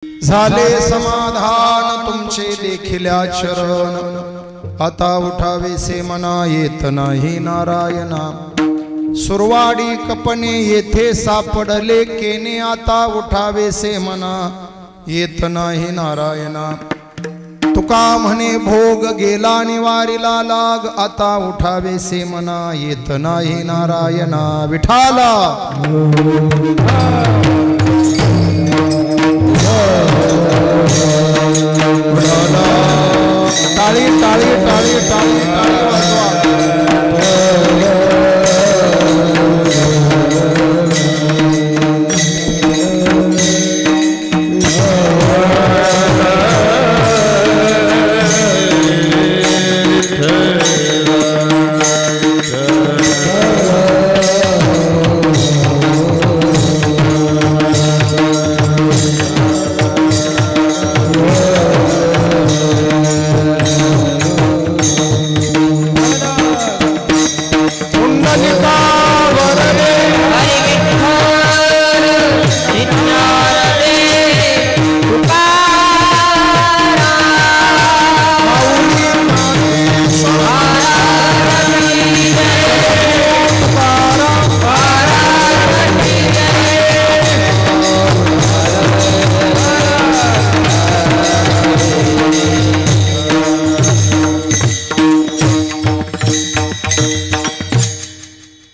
झाले समाधान तुमचे देखिल्या चरण, आता उठावेसे मना येत नाही नारायणा। सुरवाडी कपणे येथे सापडले केने, आता उठावेसे मना येत नाही नारायणा। तुका म्हणे भोग गेला निवारीला लाग, आता उठावेसे मना येत नाही नारायणा। विठाला टाळी टाळी टाळी टाळी टाळी वाजवा।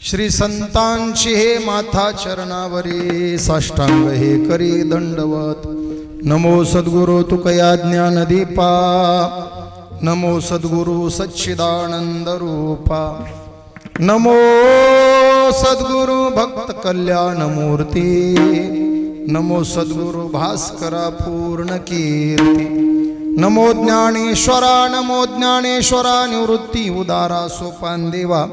श्री संतांची हे माथा चरणावरी, साष्टांग हे करी दंडवत। नमो सद्गुरु तुकया ज्ञानदीपा, नमो सद्गुरु सच्चिदानंद रूपा, नमो सद्गुरु भक्त कल्याण मूर्ती, नमो सद्गुरु भास्करा पूर्ण कीर्ती। नमो ज्ञानेश्वरा, नमो ज्ञानेश्वरा निवृत्ती उदारा सोपान देवा।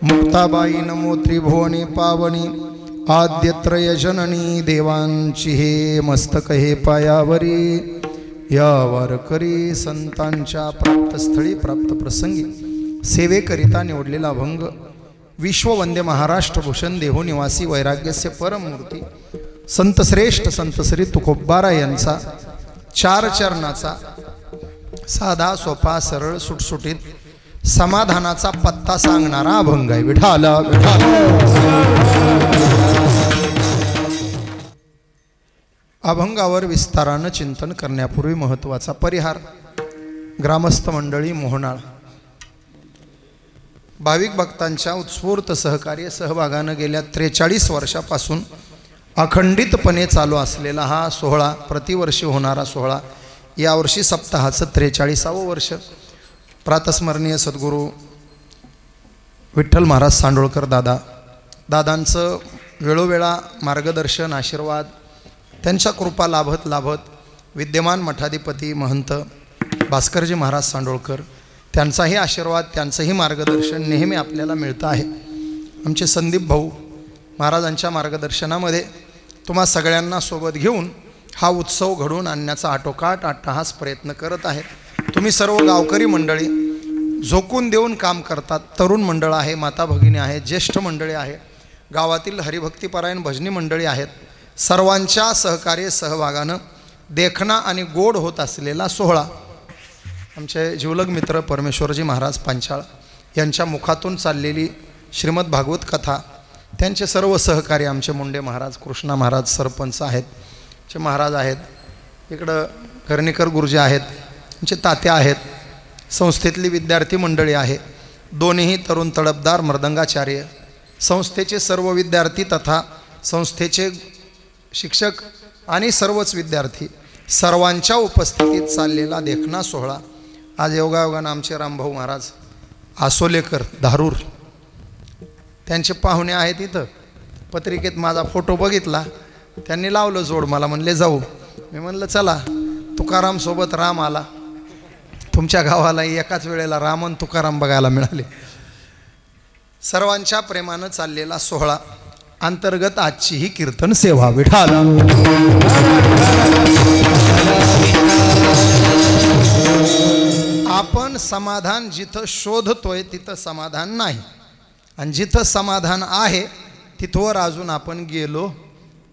मुक्ताबाई नमो त्रिभुवनी पावनी, आद्यत्रय जननी देवांची हे मस्तक हे पायावरी। या वारकरी संतांच्या प्राप्तस्थळी प्राप्त प्रसंगी सेवेकरिता निवडलेला अभंग विश्ववंद्य महाराष्ट्र भूषण देहो निवासी वैराग्यस्य परमूर्ती संत श्रेष्ठ संत श्री तुकोबारा यांचा चार चरणाचा साधा सोपा सरळ सुटसुटीत समाधानाचा पत्ता सांगणारा अभंग आहे। विठाला विठाला। अभंगावर विस्तारानं चिंतन करण्यापूर्वी महत्त्वाचा परिहार। ग्रामस्थ मंडळी मोहनाळ भाविक भक्तांच्या उत्स्फूर्त सहकार्य सहभागानं गेल्या 43 वर्षापासून अखंडितपणे चालू असलेला हा सोहळा, प्रतिवर्षी होणारा सोहळा, यावर्षी सप्ताहाचं 43वे वर्ष। प्रातस्मरणीय सद्गुरू विठ्ठल महाराज सांडोळकर दादांचं वेळोवेळा मार्गदर्शन आशीर्वाद, त्यांच्या कृपा लाभत लाभत विद्यमान मठाधिपती महंत भास्करजी महाराज सांडोळकर, त्यांचाही आशीर्वाद, त्यांचंही मार्गदर्शन नेहमी आपल्याला मिळतं आहे। आमचे संदीप भाऊ महाराजांच्या मार्गदर्शनामध्ये तुम्हा सगळ्यांना सोबत घेऊन हा उत्सव घडवून आणण्याचा आटोकाट अट्टहास प्रयत्न करत आहेत। तुम्ही सर्व गावकरी मंडळी झोकून देऊन काम करतात। तरुण मंडळ आहे, माता भगिनी आहेत, ज्येष्ठ मंडळी आहे, गावातील हरिभक्तीपरायण भजनी मंडळी आहेत। सर्वांच्या सहकार्य सहभागानं देखणा आणि गोड होत असलेला सोहळा आमचे जिवलग मित्र परमेश्वरजी महाराज पांचाळ यांच्या मुखातून चाललेली श्रीमद भागवत कथा, त्यांचे सर्व सहकारी आमचे मुंडे महाराज, कृष्णा महाराज सरपंच आहेत, चे महाराज आहेत, इकडं कर्णिकर गुरुजी आहेत, आमचे तात्या आहेत, संस्थेतली विद्यार्थी मंडळी आहे, दोन्ही तरुण तडफदार मृदंगाचार्य, संस्थेचे सर्व विद्यार्थी तथा संस्थेचे शिक्षक आणि सर्वच विद्यार्थी, सर्वांच्या उपस्थितीत चाललेला देखणा सोहळा आज योगायोगानं आमचे रामभाऊ महाराज आसोलेकर धारूर त्यांचे पाहुणे आहेत। इथं पत्रिकेत माझा फोटो बघितला, त्यांनी लावलं जोड, मला म्हणले जाऊ। मी म्हणलं चला, तुकाराम सोबत राम आला, तुमच्या गावाला एकाच वेळेला राम आणि तुकाराम बघायला मिळाले। सर्वांच्या प्रेमानं चाललेला सोहळा अंतर्गत आजची ही कीर्तन सेवा। विठाला आपण समाधान जिथं शोधतोय तिथं समाधान नाही, आणि जिथं समाधान आहे तिथवर अजून आपण गेलो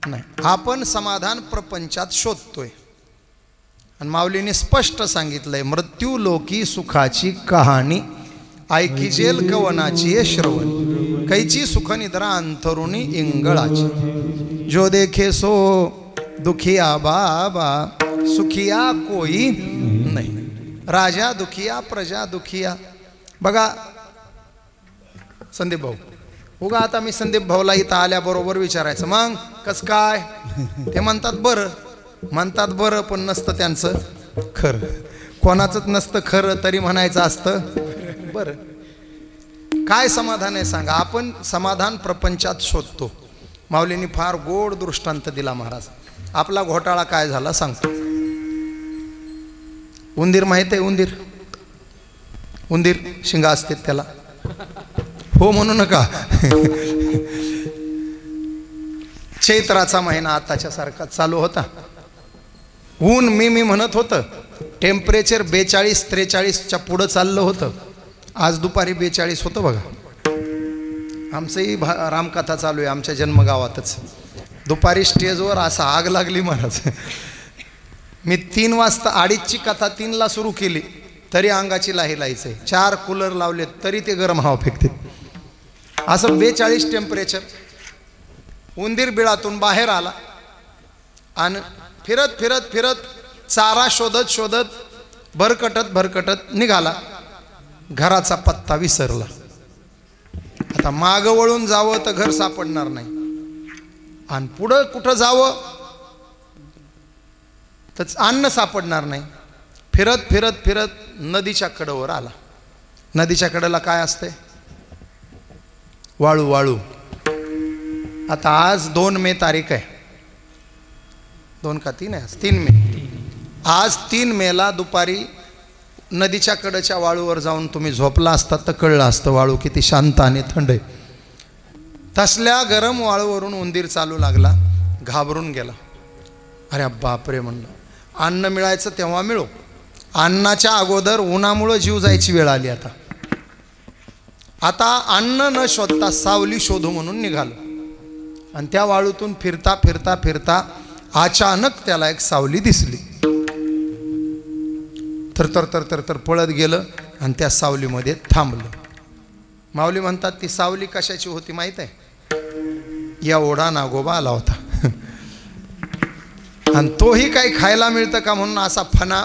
नाही। आपण समाधान प्रपंचात शोधतोय, आणि माऊलीने स्पष्ट सांगितलंय, मृत्यू लोकी सुखाची कहाणी ऐकी जेल कवनाची श्रवण, कैची सुख निद्रा अंतरुणी इंगळाची, जो देखे सो दुखिया बाबा सुखिया कोई नाही, राजा दुखिया प्रजा दुखिया. बघा संदीप भाऊ, उगा आता मी संदीप भाऊला इथं आल्याबरोबर विचारायचं, मग कस काय, ते म्हणतात बरं पण नसतं त्यांचं खरं, कोणाचंच नसतं खरं तरी म्हणायचं असतं बरं. काय समाधान आहे सांगा. आपण समाधान प्रपंचात शोधतो. माऊलींनी फार गोड दृष्टांत दिला महाराज. आपला घोटाळा काय झाला सांगतो. उंदीर माहित आहे, उंदीर शिंगा असते त्याला, हो म्हणू नका. चैत्राचा महिना आताच्या सारखा चालू होता. ऊन मी म्हणत होतं, टेम्परेचर 42-43च्या पुढं चाललं होतं. आज दुपारी 42 होतं बघा. आमचंही रामकथा चालू आहे आमच्या जन्मगावातच. दुपारी स्टेजवर असा आग लागली महाराज. मी 3 वाजता 2:30ची कथा 3ला सुरू केली तरी अंगाची लाही लायचं. 4 कूलर लावले तरी ते गरम हवा फेकते. असं 42 टेम्परेचर. उंदीर बिळातून बाहेर आला आणि फिरत चारा शोधत भरकटत निघाला. घराचा पत्ता विसरला. आता माग वळून जावं तर घर सापडणार नाही आणि पुढं कुठं जावं तर अन्न सापडणार नाही. फिरत नदीच्या कडेवर आला. नदीच्या कडेला काय असते, वाळू. आता आज 2 मे तारीख आहे. 2 का 3 आहे, 3 मे. आज 3 मेला दुपारी नदीच्या कडेच्या वाळूवर जाऊन तुम्ही झोपला असतात तर कळलं असतं वाळू किती शांत आणि थंड आहे. तसल्या गरम वाळूवरून उंदीर चालू लागला. घाबरून गेला. अरे बापरे म्हणलं, अन्न मिळायचं तेव्हा मिळो, अन्नाच्या अगोदर उन्हामुळं जीव जायची वेळ आली. आता अन्न न शोधता सावली शोधू म्हणून निघालो आणि त्या वाळूतून फिरता अचानक त्याला एक सावली दिसली. तर पळत गेलं आणि त्या सावलीमध्ये थांबलं. माऊली म्हणतात ती सावली कशाची होती माहित आहे, एवढा नागोबा आला होता. आणि तोही काही खायला मिळतं का म्हणून असा फणा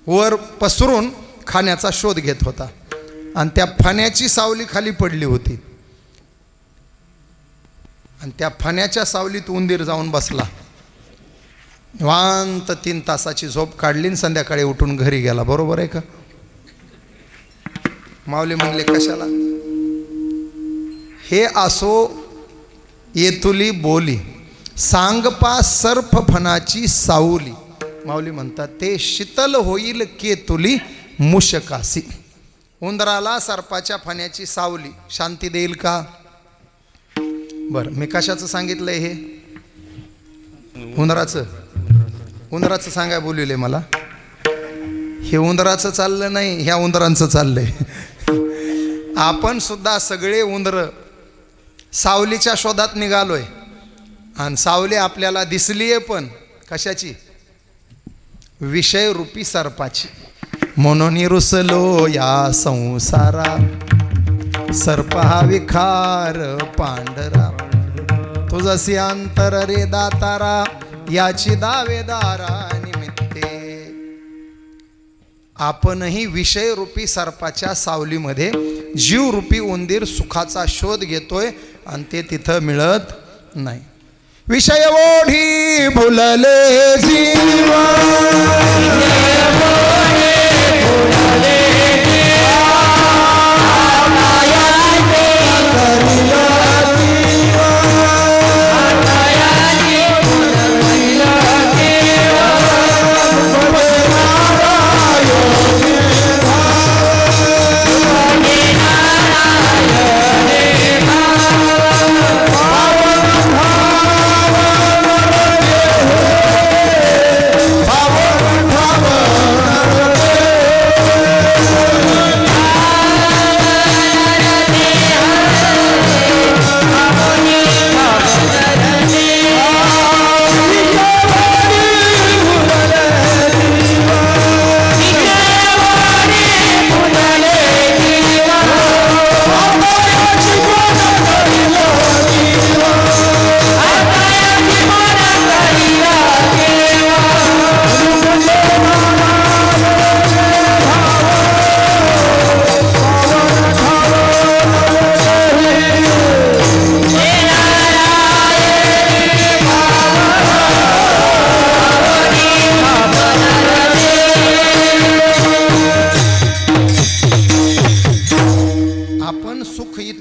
वर पसरून खाण्याचा शोध घेत होता. आणि त्या फण्याची सावली खाली पडली होती आणि त्या फण्याच्या सावलीत उंदीर जाऊन बसला. निवांत 3 तासाची झोप काढली. संध्याकाळी उठून घरी गेला. बरोबर आहे का. माऊली म्हणले कशाला, हे असो येतुली बोली सांगपा सर्प फणाची सावली. माऊली म्हणतात ते शीतल होईल केतुली मुशकासी. उंदराला सर्पाच्या फण्याची सावली शांती देईल का. बरं मी कशाचं सांगितलंय हे, उंदराचं सांगाय बोलले मला. हे उंदराचं चाललं नाही, ह्या उंदरांचं चाललंय. आपण सुद्धा सगळे उंदर सावलीच्या शोधात निघालोय आणि सावली आपल्याला दिसलीये पण कशाची, विषय रूपी सर्पाची. म्हणून रुसलो या संसारा सर्प हा विखार पांढरा, तुझसी अंतर रे दातारा याची दावेदारा निमित्ते. आपणही विषय रूपी सर्पाच्या सावलीमध्ये जीव रूपी उंदीर सुखाचा शोध घेतोय आणि ते तिथं मिळत नाही. विषय ओढी भुलले जीवा,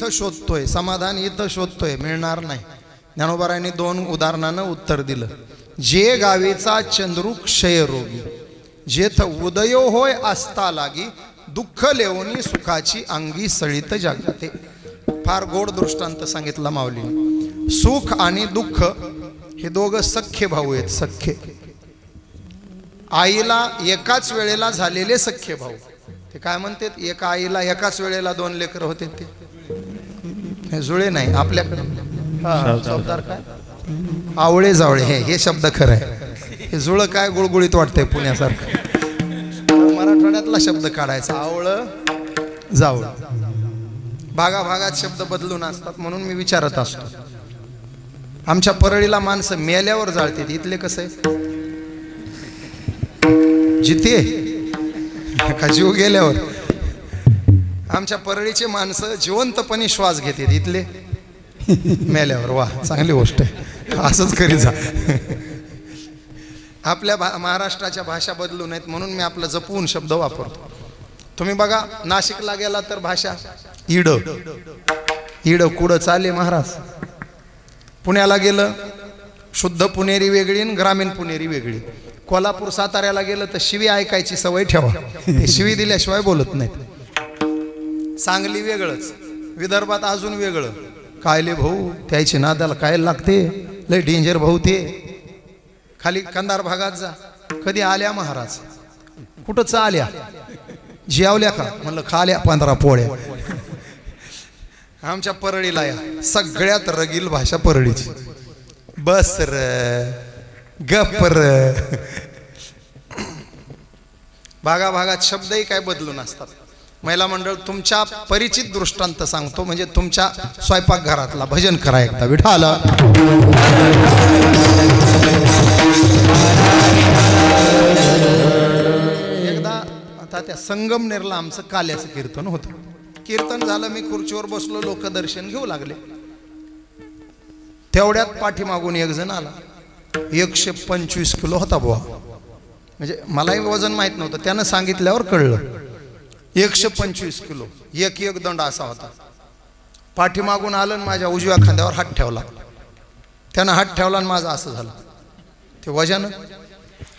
इथं शोधतोय, समाधान इथं शोधतोय, मिळणार नाही. ज्ञानोबारायांनी 2 उदाहरणानं उत्तर दिलं. जे गावीचा चंद्रू क्षयरोगी, जेथ उदयो होय असता लागी, दुःख लेवनी सुखाची अंगी सळीत जागते. फार गोड दृष्टांत सांगितला माऊलीने. सुख आणि दुःख हे दोघं सख्खे भाऊ आहेत, सख्खे. आईला एकाच वेळेला झालेले सख्खे भाऊ, ते काय म्हणतात, एका आईला एकाच वेळेला 2 लेकरं होते, ते जुळे नाही आपल्याकडे. शब्दार काय आवळे जावळे, हे शब्द खरं आहे. हे जुळं काय गुळगुळीत वाटतंय पुण्यासारखं. मराठवाड्यातला शब्द काढायचा, आवळं जावळ. भागाभागात शब्द बदलून असतात, म्हणून मी विचारत असतो. आमच्या परळीला माणसं मेल्यावर जाळतात, इथले कसं आहे, जिथे का जीव गेल्यावर. आमच्या परळीचे माणसं जिवंतपणे श्वास घेतात, इथले मेल्यावर. वा, चांगली गोष्ट आहे, असंच करी जा. आपल्या महाराष्ट्राच्या भाषा बदलू नयेत म्हणून मी आपलं जपून शब्द वापरतो. तुम्ही बघा, नाशिकला गेला तर भाषा इड, इड कुडं चाले महाराज. पुण्याला गेलं शुद्ध पुणेरी वेगळी आणि ग्रामीण पुणेरी वेगळी. कोल्हापूर साताऱ्याला गेलं तर शिवी ऐकायची सवय ठेवा, शिवी दिल्याशिवाय बोलत नाहीत. सांगली वेगळंच, विदर्भात अजून वेगळं. कायले भाऊ त्याची नादाला काय लागते, लय डेंजर भाऊ ते. खाली कंधार भागात जा, कधी आल्या महाराज, कुठं चाल्या, जेवल्या का, म्हणलं खाल्या 15 पोळ्या. आमच्या परळीला या सगळ्यात रगील भाषा परळीची. बस र, गप र. भागाभागात शब्दही काय बदलून असतात. महिला मंडळ, तुमच्या परिचित दृष्टांत सांगतो, म्हणजे तुमच्या स्वयंपाकघरातला. भजन करा एकदा विठाला. एकदा आता त्या संगमनेरला आमचं काल्याचं कीर्तन होतं. कीर्तन झालं, मी खुर्चीवर बसलो, लोक दर्शन घेऊ लागले. तेवढ्यात पाठीमागून एक जण आला. 125 किलो होता बुवा, म्हणजे मलाही वजन माहित नव्हतं, त्यानं सांगितल्यावर कळलं. 125 किलो, एक दंड असा होता. पाठीमागून आलं, माझ्या उजव्या खांद्यावर हात ठेवला. त्यानं हात ठेवला आणि माझं असं झालं. ते वजन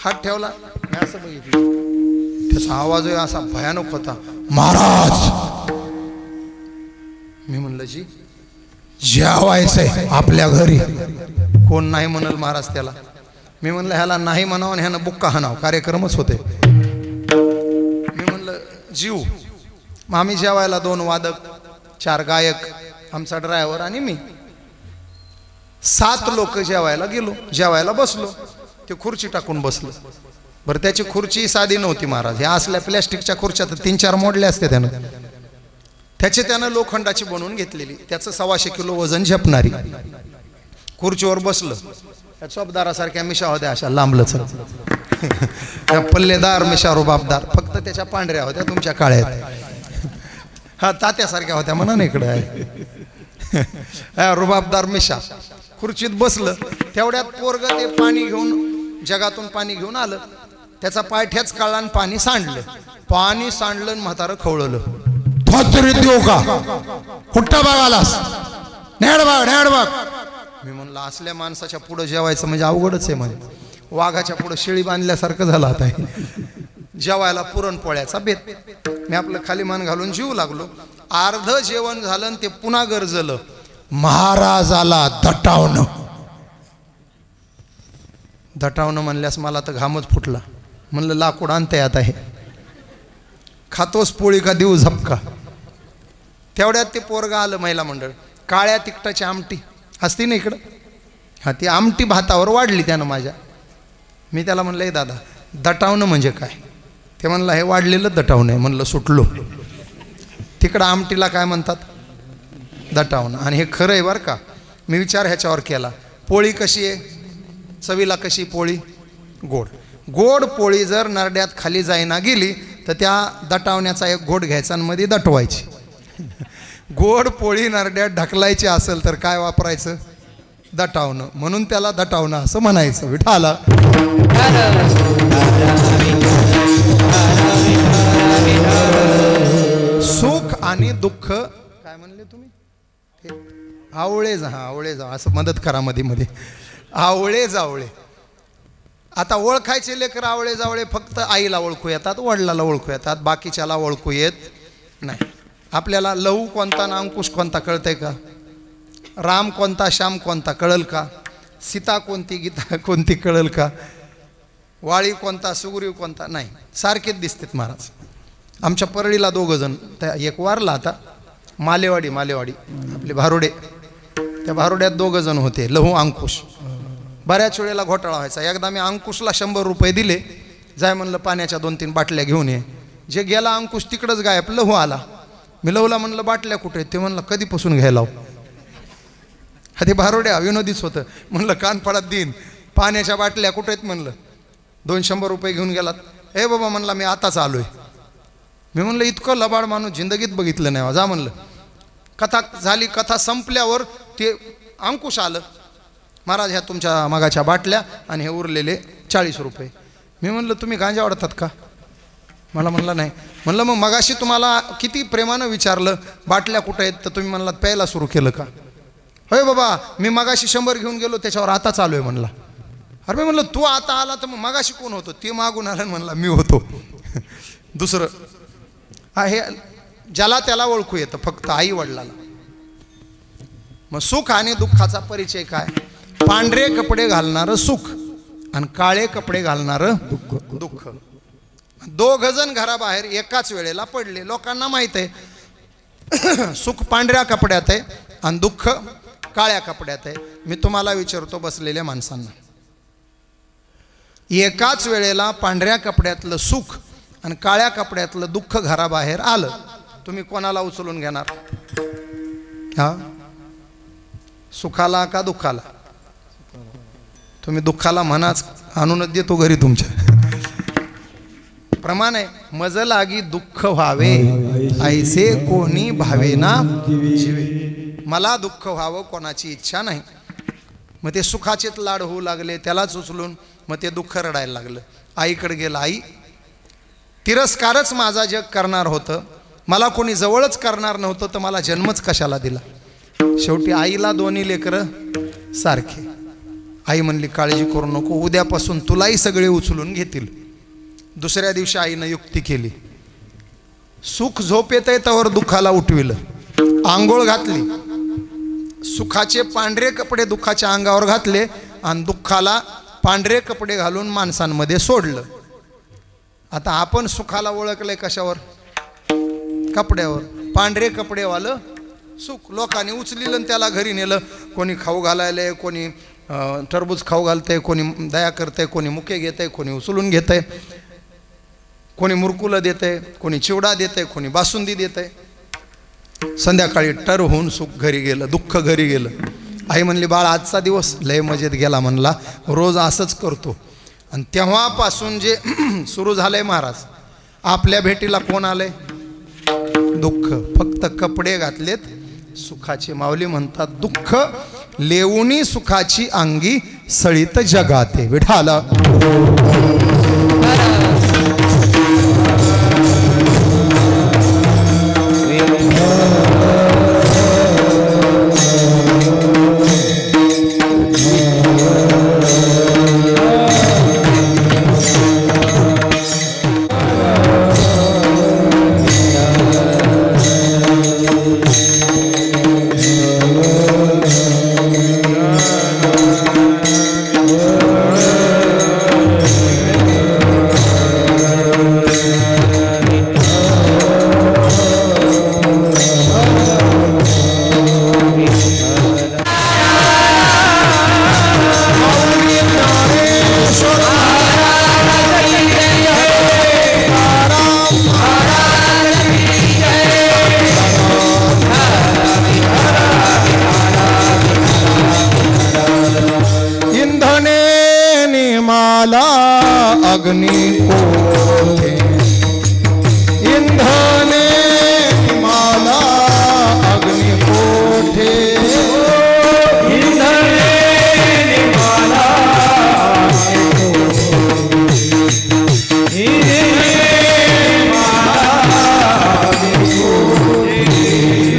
हात ठेवला, मी असं बघितलं, त्याचा आवाज असा भयानक होता, महाराज. मी म्हणलं जी जेवायचंय आपल्या घरी. कोण नाही म्हणल महाराज त्याला. मी म्हणलं ह्याला नाही म्हणावं आणि ह्यानं बुक्का हाणाव, कार्यक्रमच होते. मी म्हणलं जीव. मग आम्ही जेवायला 2 वादक, 4 गायक, आमचा ड्रायव्हर आणि मी, 7 लोक जेवायला गेलो. जेवायला बसलो, ते खुर्ची टाकून बसलो. बरं, त्याची खुर्ची साधी नव्हती महाराज, ह्या असल्या प्लॅस्टिकच्या खुर्च्या तर 3-4 मोडल्या असते त्यानं. त्यानं लोखंडाची बनवून घेतलेली, त्याचं 125 किलो वजन झेपणारी. खुर्चीवर बसलं, त्या चोपदारासारख्या मिशा होत्या, अशा लांबलच पल्लेदार मिशा, रुबाबदार. फक्त त्याच्या पांढऱ्या होत्या, तुमच्या काळ्या. हा, तात्यासारख्या होत्या म्हणा ना इकडे आहे. रुबाबदार मिशा. खुर्चीत बसलं, तेवढ्यात पोरग ते पाणी घेऊन, जगातून पाणी घेऊन आलं. त्याचा पाय ठेच काढला आणि पाणी सांडलं. पाणी सांडलं आणि म्हातारं खवळलं. देऊ का, कुठं बघालास, नेड बघ. मी म्हणलं असल्या माणसाच्या पुढं जेवायचं म्हणजे अवघडच आहे. म्हणजे वाघाच्या पुढं शेळी बांधल्यासारखं झालं आता. जेवायला पुरणपोळ्याचा बेत. मी आपलं खाली मान घालून जीव लागलो. अर्ध जेवण झालं आणि ते पुन्हा गरजलं, महाराजाला दटावणं. दटावणं म्हणल्यास मला तर घामच फुटला. म्हणलं लाकूड आणते आता, हे खातोस पोळी का देऊ झपका. तेवढ्यात ते पोरगा आलं, महिला मंडळ. काळ्या तिखटाची आमटी असती ना इकडं, हा, ती आमटी भातावर वाढली त्यानं माझ्या. मी त्याला म्हणलं, हे दादा दटावणं म्हणजे काय? ते म्हणलं हे वाढलेलं दटावणं आहे. म्हणलं सुटलो. तिकडं आमटीला काय म्हणतात? दटावणं. आणि हे खरं आहे बरं का. मी विचार ह्याच्यावर केला. पोळी कशी आहे, चवीला कशी पोळी? गोड. गोड पोळी जर नरड्यात खाली जाईना गेली तर त्या दटावण्याचा एक घोट घ्यायचा आणि मध्ये दटवायची. गोड पोळी नरड्यात ढकलायची असेल तर काय वापरायचं? दटावणं. म्हणून त्याला दटावणं असं म्हणायचं. विठाला. सुख आणि दुःख काय म्हणले तुम्ही? आवळे जा, आवळे जा असं मदत करा मध्ये मध्ये. आवळे जावळे. आता ओळखायचे लेकर आवळे जावळे फक्त आईला ओळखू येतात, वडिलाला ओळखू येतात, बाकीच्याला ओळखू येत नाही. आपल्याला लहू कोणता ना अंकुश कोणता कळतंय का? राम कोणता श्याम कोणता कळल का? सीता कोणती गीता कोणती कळल का? वाळी कोणता सुग्रीव कोणता? नाही, सारखेच दिसतात महाराज. आमच्या परळीला दोघं जण, त्या एक वारला आता, मालेवाडी आपले भारुडे, त्या भारुड्यात दोघं जण होते, लहू अंकुश. बऱ्याच वेळेला घोटाळा व्हायचा. एकदा मी अंकुशला 100 रुपये दिले, जाय म्हणलं पाण्याच्या 2-3 बाटल्या घेऊन ये. जे गेला अंकुश तिकडंच गायब, लहू आला. मी लहूला म्हणलं बाटल्या कुठे? ते म्हणलं कधीपासून घ्यायला. ते भारुड्या विनोदीच होतं. म्हणलं कानफडात देईन, पाण्याच्या बाटल्या कुठे आहेत म्हणलं. 200 रुपये घेऊन गेलात. हे बाबा म्हणला मी आताच आलोय. मी म्हणलं इतकं लबाड माणूस जिंदगीत बघितलं नाही. जा म्हणलं. कथा झाली. कथा संपल्यावर ते अंकुश आलं. महाराज ह्या तुमच्या मगाच्या बाटल्या आणि हे उरलेले 40 रुपये. मी म्हणलं तुम्ही गांजा ओढतात का? मला म्हणलं नाही. म्हणलं मग मगाशी तुम्हाला किती प्रेमानं विचारलं बाटल्या कुठे आहेत, तर तुम्ही म्हणलात प्यायला सुरू केलं का? होय बाबा, मी मगाशी 100 घेऊन गेलो, त्याच्यावर आता चालू आहे म्हणला. अरे मी म्हणलं तू आता आला तर मग मगाशी कोण होतो? ते मागून आलं म्हणला मी होतो. दुसरं हे ज्याला त्याला ओळखू येतं, फक्त आई वडिलाला. मग सुख आणि दुःखाचा परिचय काय? पांढरे कपडे घालणारं सुख आणि काळे कपडे घालणारं दुःख. 2 जण घराबाहेर एकाच वेळेला पडले. लोकांना माहित आहे सुख पांढऱ्या कपड्यात आहे आणि दुःख काळ्या कपड्यात आहे. मी तुम्हाला विचारतो बसलेल्या माणसांना, एकाच वेळेला पांढऱ्या कपड्यातलं सुख आणि काळ्या कपड्यातलं दुःख घराबाहेर आलं, तुम्ही कोणाला उचलून घेणार? हा, सुखाला का दुःखाला? तुम्ही दुःखाला म्हणाच, आणूनच देतो घरी तुमच्या. प्रमाण आहे, मज लागी दुःख व्हावे ऐसे कोणी भावेना जीवे. मला दुःख व्हावं कोणाची इच्छा नाही. मग ते सुखाचेच लाड होऊ लागले, त्यालाच उचलून मग ते दुःख रडायला लागलं. आईकडे गेला. आई, तिरस्कारच माझा जग करणार होतं, मला कोणी जवळच करणार नव्हतं, तर मला जन्मच कशाला दिला? शेवटी आईला 2 लेकरं सारखे. आई म्हणली काळजी करू नको, उद्यापासून तुलाही सगळे उचलून घेतील. दुसऱ्या दिवशी आईनं युक्ती केली. सुख झोप येत आहे त्यावर दुःखाला उठविलं, आंघोळ घातली, सुखाचे पांढरे कपडे दुःखाच्या अंगावर घातले आणि दुःखाला पांढरे कपडे घालून माणसांमध्ये सोडलं. आता आपण सुखाला ओळखलंय कशावर? कपड्यावर. पांढरे कपडेवालं सुख. लोकांनी उचलिलं आणि त्याला घरी नेलं. कोणी खाऊ घालायला, कोणी टरबूज खाऊ घालते, कोणी दया करते, कोणी मुके घेते, कोणी उचलून घेते, कोणी मुरकुलं देते, कोणी चिवडा देते, कोणी बासुंदी देते. संध्याकाळी टर होऊन सुख घरी गेलं, दुःख घरी गेलं. आई म्हणली बाळ आजचा दिवस लय मजेत गेला म्हणला, रोज असंच करतो. आणि तेव्हापासून जे सुरू झालंय महाराज, आपल्या भेटीला कोण आलंय? दुःख. फक्त कपडे घातलेत सुखाचे. माऊली म्हणतात दुःख लेऊनी सुखाची अंगी सळीत जगाते. विठाला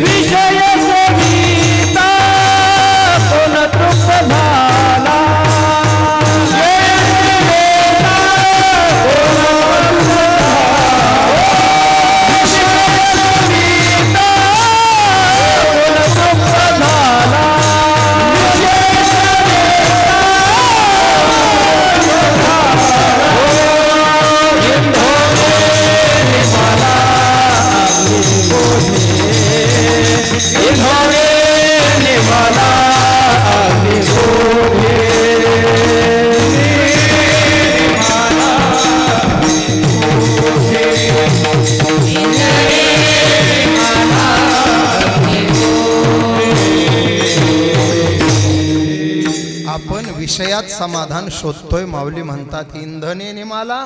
विषय सभी समाधान शोधतोय. माऊली म्हणतात इंधनेने मला.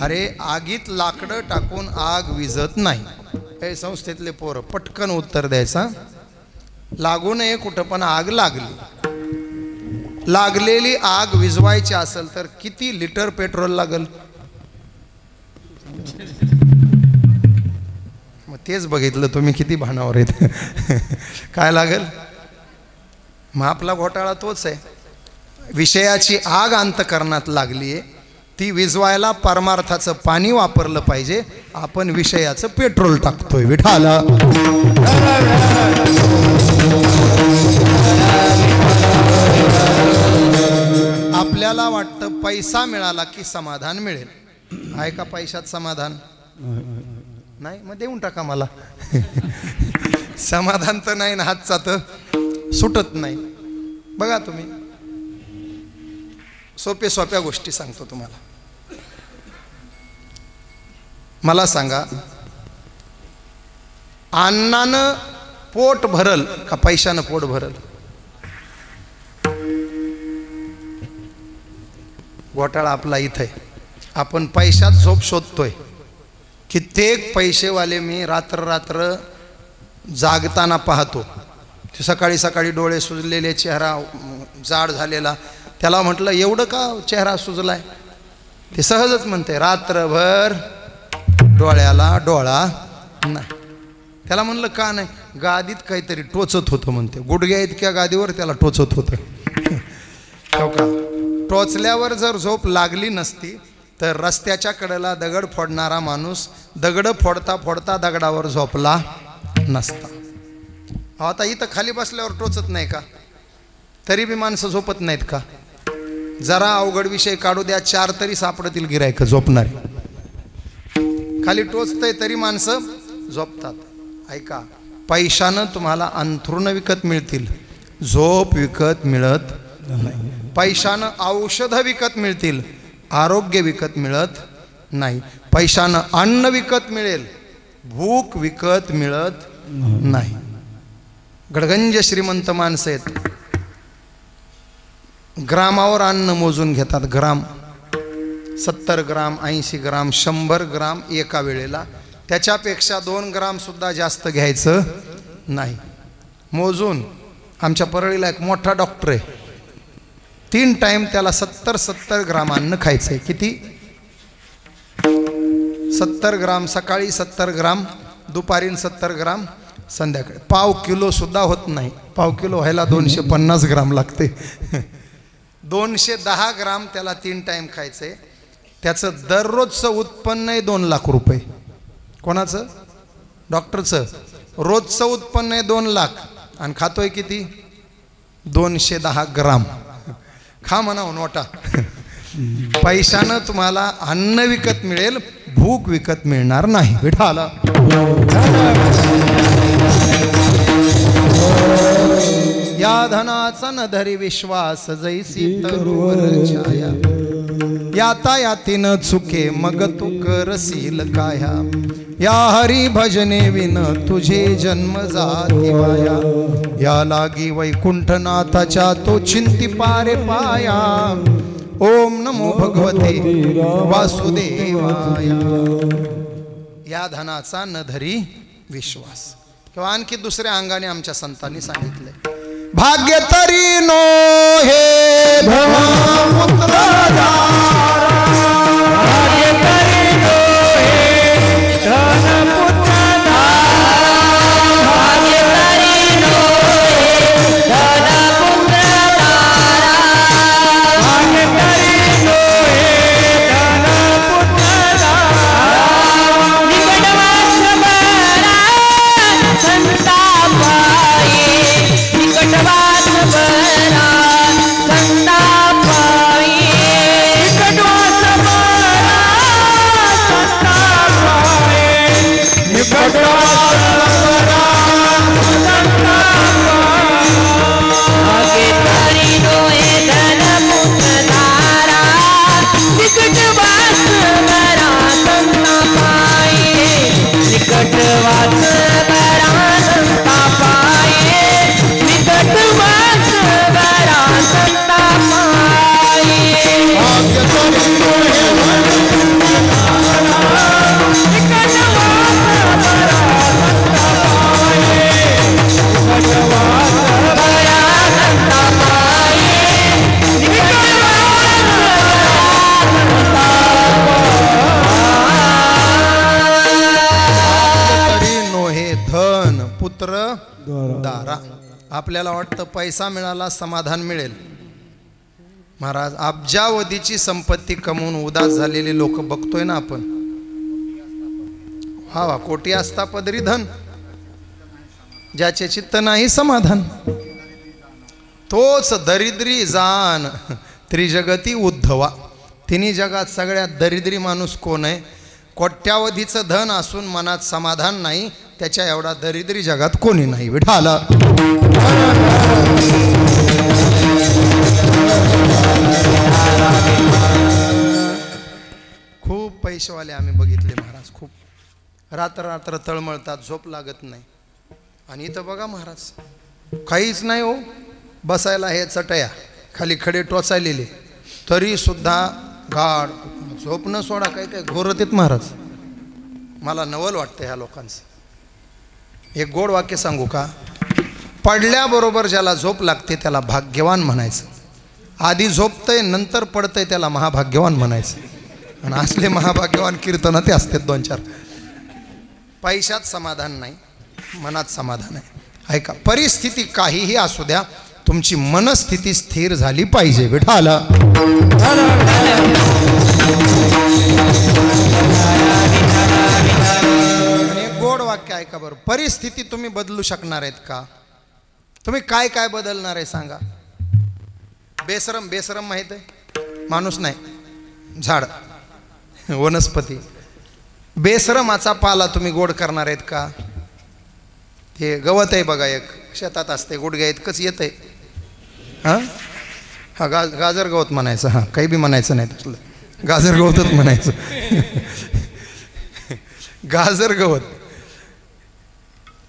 अरे आगीत लाकडं टाकून आग विझत नाही. हे संस्थेतले पोरं पटकन उत्तर द्यायचा. लागू नये कुठं पण आग लागली. लागलेली आग विझवायची असेल तर किती लिटर पेट्रोल लागल? मग तेच बघितलं तुम्ही किती भानावर आहेत. काय लागेल? मग आपला घोटाळा तोच आहे. विषयाची आग अंतकरणात लागली आहे, ती विझवायला परमार्थाचं पाणी वापरलं पाहिजे. आपण विषयाचं पेट्रोल टाकतोय. विठाला आपल्याला वाटतं पैसा मिळाला की समाधान मिळेल. आहे का पैशात समाधान? नाही. मग देऊन टाका मला. समाधान तर नाही ना, हातचा तर सुटत नाही. बघा तुम्ही, सोप्या गोष्टी सांगतो तुम्हाला. मला सांगा, अन्नानं पोट भरल का पैशानं पोट भरल? घोटाळा आपला इथं आहे. आपण पैशात झोप शोधतोय. कित्येक पैसेवाले मी रात्र जागताना पाहतो. सकाळी सकाळी डोळे सुजलेले, चेहरा जाड झालेला. त्याला म्हटलं एवढं का चेहरा सुजलाय? ते सहजच म्हणते रात्रभर डोळ्याला डोळा नाही. त्याला म्हणलं का नाही? गादीत काहीतरी टोचत होतं म्हणते. गुडघ्या इतक्या गादीवर त्याला टोचत होतं. हो का? टोचल्यावर जर झोप लागली नसती तर रस्त्याच्या कडेला दगड फोडणारा माणूस दगड फोडता फोडता दगडावर झोपला नसता. आता इथं खाली बसल्यावर टोचत नाही का? तरी बी माणसं झोपत नाहीत का? जरा अवघड विषय काढू द्या, 4 तरी सापडतील गिरायक झोपणारे. खाली टोचतंय तरी माणसं झोपतात. ऐका, पैशानं तुम्हाला अंथरुण विकत मिळतील, झोप विकत मिळत नाही. पैशानं औषधं विकत मिळतील, आरोग्य विकत मिळत नाही. पैशानं अन्न विकत मिळेल, भूक विकत मिळत नाही. गडगंज श्रीमंत माणसं आहेत, ग्रामावर अन्न मोजून घेतात. ग्राम 70 ग्राम, 80 ग्राम, 100 ग्राम एका वेळेला. त्याच्यापेक्षा 2 ग्राम सुद्धा जास्त घ्यायचं नाही. मोजून. आमच्या परळीला एक मोठा डॉक्टर आहे, 3 टाइम त्याला 70 ग्राम अन्न खायचंय. किती? 70 ग्राम सकाळी, 70 ग्राम दुपारी, 70 ग्राम संध्याकाळी. पाव किलो सुद्धा होत नाही. पाव किलो व्हायला 250 ग्राम लागते. 210 ग्राम त्याला 3 टाइम खायचंय. त्याचं दररोजचं उत्पन्न आहे 2 लाख रुपये. कोणाचं? डॉक्टरचं. रोजचं उत्पन्न आहे 2 लाख आणि खातोय किती? 210 ग्राम. खा म्हणावं नोटा. पैशानं तुम्हाला अन्न विकत मिळेल, भूक विकत मिळणार नाही. विठाला या धनाचा न धरी विश्वास, जैसी तरुवर छाया. याता यातीन चुके मग तू करशील काया. या हरी भजने विन तुझे जन्म जाती वाया. या लागी वैकुंठनाथाच्या तो चिंती पारे पाया. ओम नमो भगवते वासुदेवाय. या धनाचा न धरी विश्वास. किंवा आणखी दुसऱ्या अंगाने आमच्या संतांनी सांगितले, भाग्य तरी नो हे धनपुत्र भाग्य तरी नो हे धनपुत्र भाग्य तरी नो हे धनपुत्र भाग्य तरी नो हे धनपुत्र निकटवास बरा संतापाये. निकटवास बरा संतापाये. निकटवास आपल्याला वाटतं पैसा मिळाला समाधान मिळेल. महाराज, अब्जावधीची संपत्ती कमवून उदास झालेले लोक बघतोय ना आपण. हा वा, कोटी असता पदरी धन, ज्याचे चित्त नाही समाधान, तोच दरिद्री जाण त्रिजगती उद्धवा. तिन्ही जगात सगळ्यात दरिद्री माणूस कोण आहे? कोट्यावधीचं धन असून मनात समाधान नाही, त्याच्या एवढा दरिद्री जगात कोणी नाही. विठाला खूप पैसेवाले आम्ही बघितले महाराज, खूप रात्र रात्र तळमळतात, झोप लागत नाही. आणि इथं बघा महाराज, काहीच नाही हो, बसायला हे चटया, खाली खडे टोचायलेले, तरी सुद्धा गाढ झोप न सोडा. काय काय घोरतेत महाराज. मला नवल वाटतं ह्या लोकांचं. एक गोड वाक्य सांगू का? पडल्याबरोबर ज्याला झोप लागते त्याला भाग्यवान म्हणायचं. आधी झोपतंय नंतर पडतंय त्याला महाभाग्यवान म्हणायचं. आणि असले महाभाग्यवान कीर्तन ते असतात 2-4. पैशात समाधान नाही, मनात समाधान आहे. ऐका, परिस्थिती काहीही असू द्या, तुमची मनस्थिती स्थिर झाली पाहिजे. विठाला गोड वाक्य ऐका बरं. परिस्थिती तुम्ही बदलू शकणार आहेत का? तुम्ही काय काय बदलणार आहे सांगा. बेशरम, बेशरम माहित आहे? माणूस नाही, झाड, वनस्पती. बेशरमाचा पाला तुम्ही गोड करणार आहेत का? हे गवत आहे बघा, एक शेतात असते, गुडघ्या इतकंच येत आहे. हां हा, गाजर गवत म्हणायचं. हां, काही बी म्हणायचं नाही तसलं, गाजर गवतच म्हणायचं. गाजर गवत,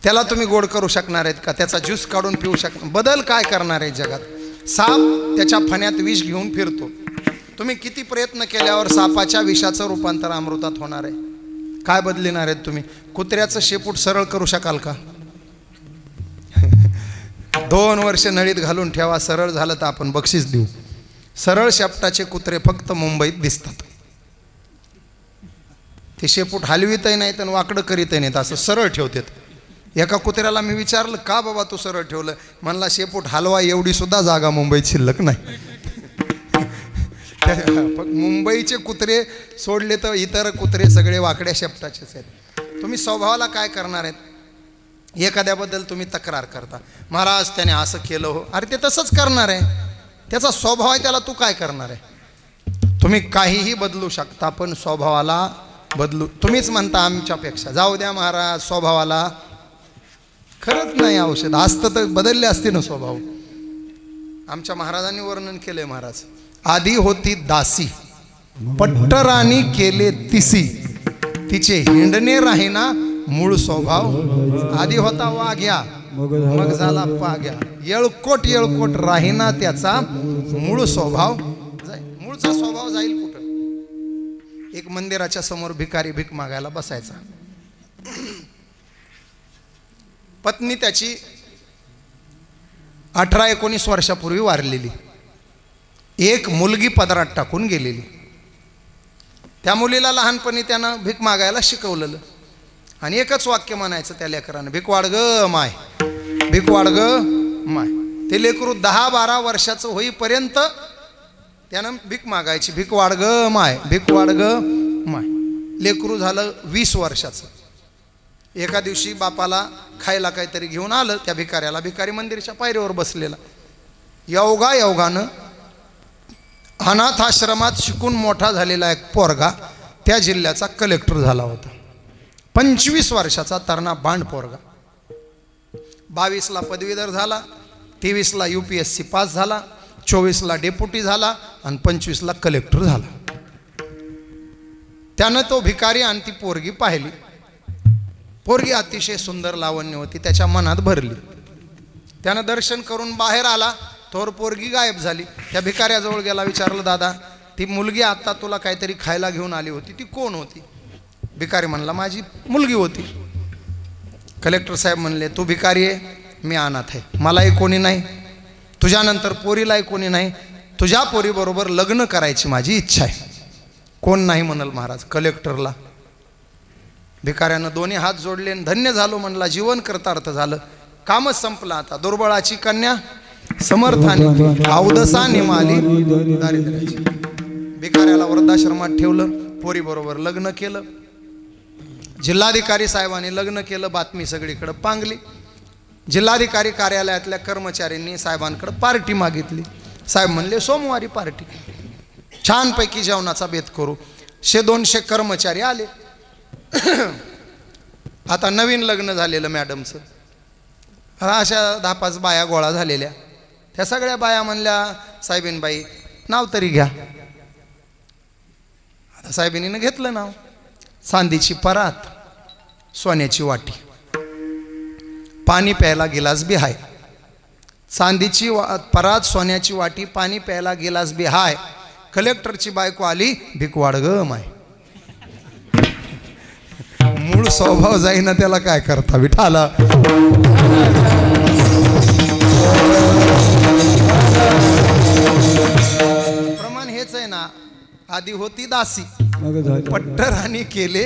त्याला तुम्ही गोड करू शकणार आहेत का? त्याचा ज्यूस काढून पिऊ शकणार? बदल काय करणार आहे जगात? साप त्याच्या फण्यात विष घेऊन फिरतो. तुम्ही किती प्रयत्न केल्यावर सापाच्या विषाचं रूपांतर अमृतात होणार आहे? काय बदलणार आहेत तुम्ही? कुत्र्याचं शेपूट सरळ करू शकाल का? 2 वर्ष नळीत घालून ठेवा, सरळ झालं तर आपण बक्षीस देऊ. सरळ शेपटाचे कुत्रे फक्त मुंबईत दिसतात. ते शेपूट हलवितही नाहीत आणि वाकडं करीतही नाहीत, असं सरळ ठेवतात. एका कुत्र्याला मी विचारलं, का बाबा तू सरळ ठेवलं? म्हणला, शेपूट हलवा एवढी सुद्धा जागा मुंबईत शिल्लक नाही. मुंबईचे कुत्रे सोडले तर इतर कुत्रे सगळे वाकड्या शेपटाचेच आहेत. तुम्ही स्वभावाला काय करणार आहेत? एखाद्याबद्दल तुम्ही तक्रार करता, महाराज त्याने असं केलं हो. अरे ते तसंच करणार आहे, त्याचा स्वभाव आहे, त्याला तू काय करणार आहे? तुम्ही काहीही बदलू शकता, पण स्वभावाला बदलू. तुम्हीच म्हणता आमच्यापेक्षा, जाऊ द्या महाराज स्वभावाला. खरंच नाही औषध असतं तर बदलले असते ना स्वभाव. आमच्या महाराजांनी वर्णन केलंय महाराज. आधी होती दासी, पट्टराणी केले तिसी, तिचे हिंडणे राहीना मूळ स्वभाव. आधी होता वाघ्या, मग झाला पाग्या, येळकोट येळकोट राहीना त्याचा मूळ स्वभाव. मूळचा स्वभाव जाईल कुठं? एक मंदिराच्या समोर भिकारी भीक मागायला बसायचा. पत्नी त्याची 18-19 वर्षापूर्वी वारलेली. एक मुलगी पदरात टाकून गेलेली. त्या मुलीला लहानपणी त्यानं भीक मागायला शिकवलेलं आणि एकच वाक्य म्हणायचं त्या लेकरानं, भीक वाढ ग माय, भीक वाढ ग माय. ते लेकरू 10-12 वर्षाचं होईपर्यंत त्यानं भीक मागायची, भीक वाढ ग माय, भीक वाढ ग माय. लेकरू झालं 20 वर्षाचं. एका दिवशी बापाला खायला काहीतरी घेऊन आलं त्या भिकाऱ्याला. भिकारी मंदिराच्या पायरीवर बसलेला. योगानं अनाथाश्रमात शिकून मोठा झालेला एक पोरगा त्या जिल्ह्याचा कलेक्टर झाला होता. 25 वर्षाचा तरणा बांड पोरगा. 22ला पदवीधर झाला, 23ला UPSC पास झाला, 24ला डेप्युटी झाला आणि 25ला कलेक्टर झाला. त्यानं तो भिकारी आणि ती पोरगी पाहिली. पोरगी अतिशय सुंदर लावण्य होती, त्याच्या मनात भरली. त्यानं दर्शन करून बाहेर आला, तोवर पोरगी गायब झाली. त्या भिकाऱ्याजवळ गेला, विचारलं, दादा ती मुलगी आता तुला काहीतरी खायला घेऊन आली होती, ती कोण होती? भिकारी म्हणला, माझी मुलगी होती. कलेक्टर साहेब म्हणले, तू भिकारी आहे, मी अनाथ आहे, मलाही कोणी नाही, तुझ्यानंतर पोरीलाही कोणी नाही, तुझ्या पोरीबरोबर लग्न करायची माझी इच्छा आहे. कोण नाही म्हणाल महाराज? कलेक्टरला. भिकाऱ्यानं दोन्ही हात जोडले, धन्य झालो म्हणला, जीवन कृतार्थ झालं. कामच संपलं. आता दुर्बळाची कन्या समर्थानी, अवदसा निमाली दारिद्र्याची. भिकाऱ्याला वृद्धाश्रमात ठेवलं, पोरी बरोबर लग्न केलं. जिल्हाधिकारी साहेबांनी लग्न केलं, बातमी सगळीकडे पांगली. जिल्हाधिकारी कार्यालयातल्या कर्मचाऱ्यांनी साहेबांकडे पार्टी मागितली. साहेब म्हणले सोमवारी पार्टी, छानपैकी जेवणाचा बेत करू. 100-200 कर्मचारी आले. आता नवीन लग्न झालेलं मॅडमचं, अशा 10-5 बाया गोळा झालेल्या. त्या सगळ्या बाया म्हणल्या साहेबीनबाई नाव तरी घ्या. आता साहेबिनीनं घेतलं नाव. चांदीची परात, सोन्याची वाटी, पाणी प्यायला गिलास बी हाय. चांदीची परात, सोन्याची वाटी, पाणी प्यायला गिलास बी हाय. कलेक्टरची बायको आली, भिकवाड ग माय. मूळ स्वभाव जाईना त्याला काय करता विठाला. प्रमाण हेच आहे ना, आधी होती दासी, पट्टराणी केले.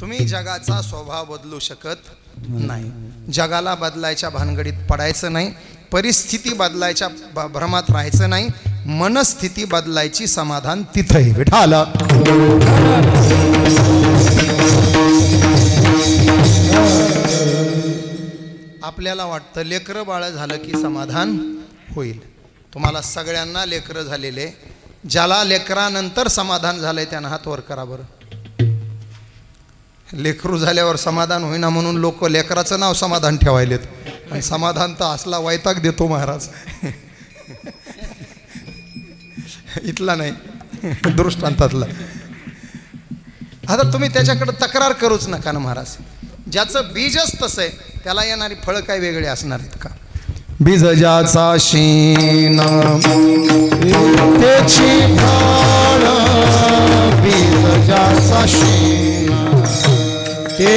तुम्ही जगाचा स्वभाव बदलू शकत नाही. जगाला बदलायच्या भानगडीत पडायचं नाही. परिस्थिती बदलायच्या भ्रमात राहायचं नाही. मनस्थिती बदलायची, समाधान तिथंही विठाला. आपल्याला वाटतं लेकरं बाळ झालं की समाधान होईल. तुम्हाला सगळ्यांना लेकरं झालेले, ज्याला लेकरानंतर समाधान झालंय त्यानं हात वर करा बरं. लेकरू झाल्यावर समाधान होईना म्हणून लोक लेकराचं नाव समाधान ठेवायलेत. आणि समाधान तर असला वैताग देतो महाराज. इथला नाही, दृष्टांतातला. आता तुम्ही त्याच्याकडे तक्रार करूच नका ना महाराज. ज्याचं बीजच तसं आहे त्याला येणारी फळं काय वेगळे असणार आहेत का? बीज ज्याचा शीन त्याची फळ, बीज ज्याचा शीन ते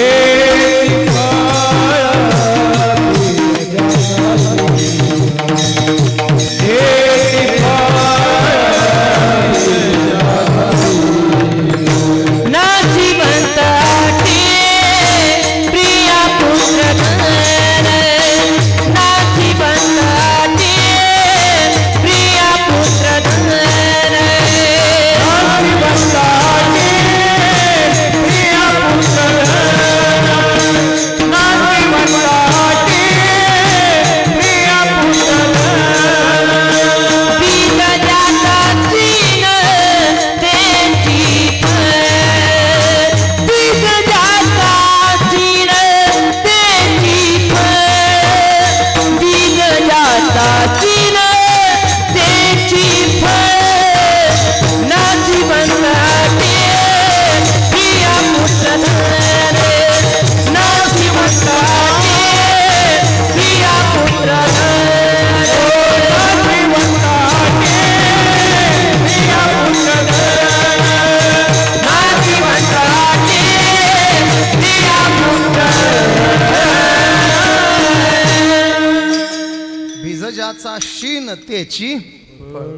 शीन त्याची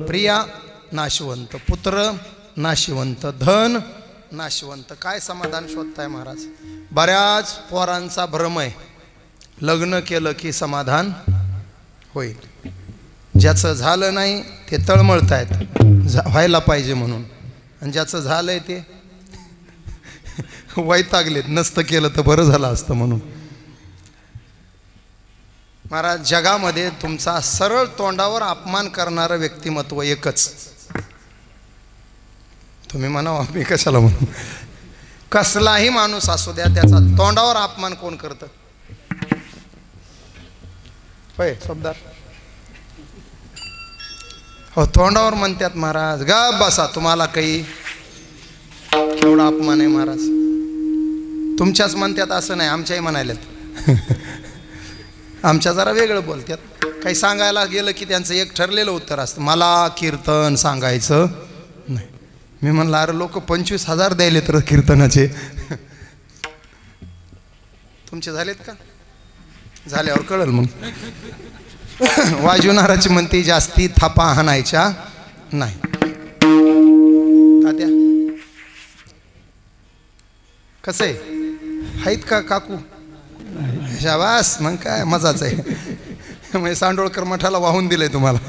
प्रिया नाशवंत, पुत्र नाशवंत, धन नाशवंत. काय समाधान शोधताय महाराज? बऱ्याच पोरांचा भ्रम आहे, लग्न केलं की समाधान होईल. ज्याचं झालं नाही ते तळमळतायत व्हायला पाहिजे म्हणून, आणि ज्याचं झालंय ते वैतागलेत, नसतं केलं तर बरं झालं असतं म्हणून. महाराज, जगामध्ये तुमचा सरळ तोंडावर अपमान करणारं व्यक्तिमत्व एकच. तुम्ही म्हणावं मी कशाला म्हणू, कसलाही माणूस असू द्या, त्याचा तोंडावर अपमान कोण करतं? होय सबदार? हो, तोंडावर म्हणतात महाराज. गा बसा, तुम्हाला काही एवढा अपमान आहे महाराज. तुमच्याच म्हणतात असं नाही, आमच्याही म्हणायल्यात. आमच्या जरा वेगळं बोलतात. काही सांगायला गेलं की त्यांचं एक ठरलेलं उत्तर असतं, मला कीर्तन सांगायचं नाही. मी म्हणलं अरे लोक 25,000 द्यायले तर कीर्तनाचे. तुमचे झालेत का? झाल्यावर कळल मग. वाजवणाराची म्हणते जास्ती थापा हाणायच्या नाही. तात्या कसं आहे, आहेत का काकू? शाबास, मग काय मजाच आहे. म्हणजे सांडोळकर मठाला वाहून दिलंय तुम्हाला.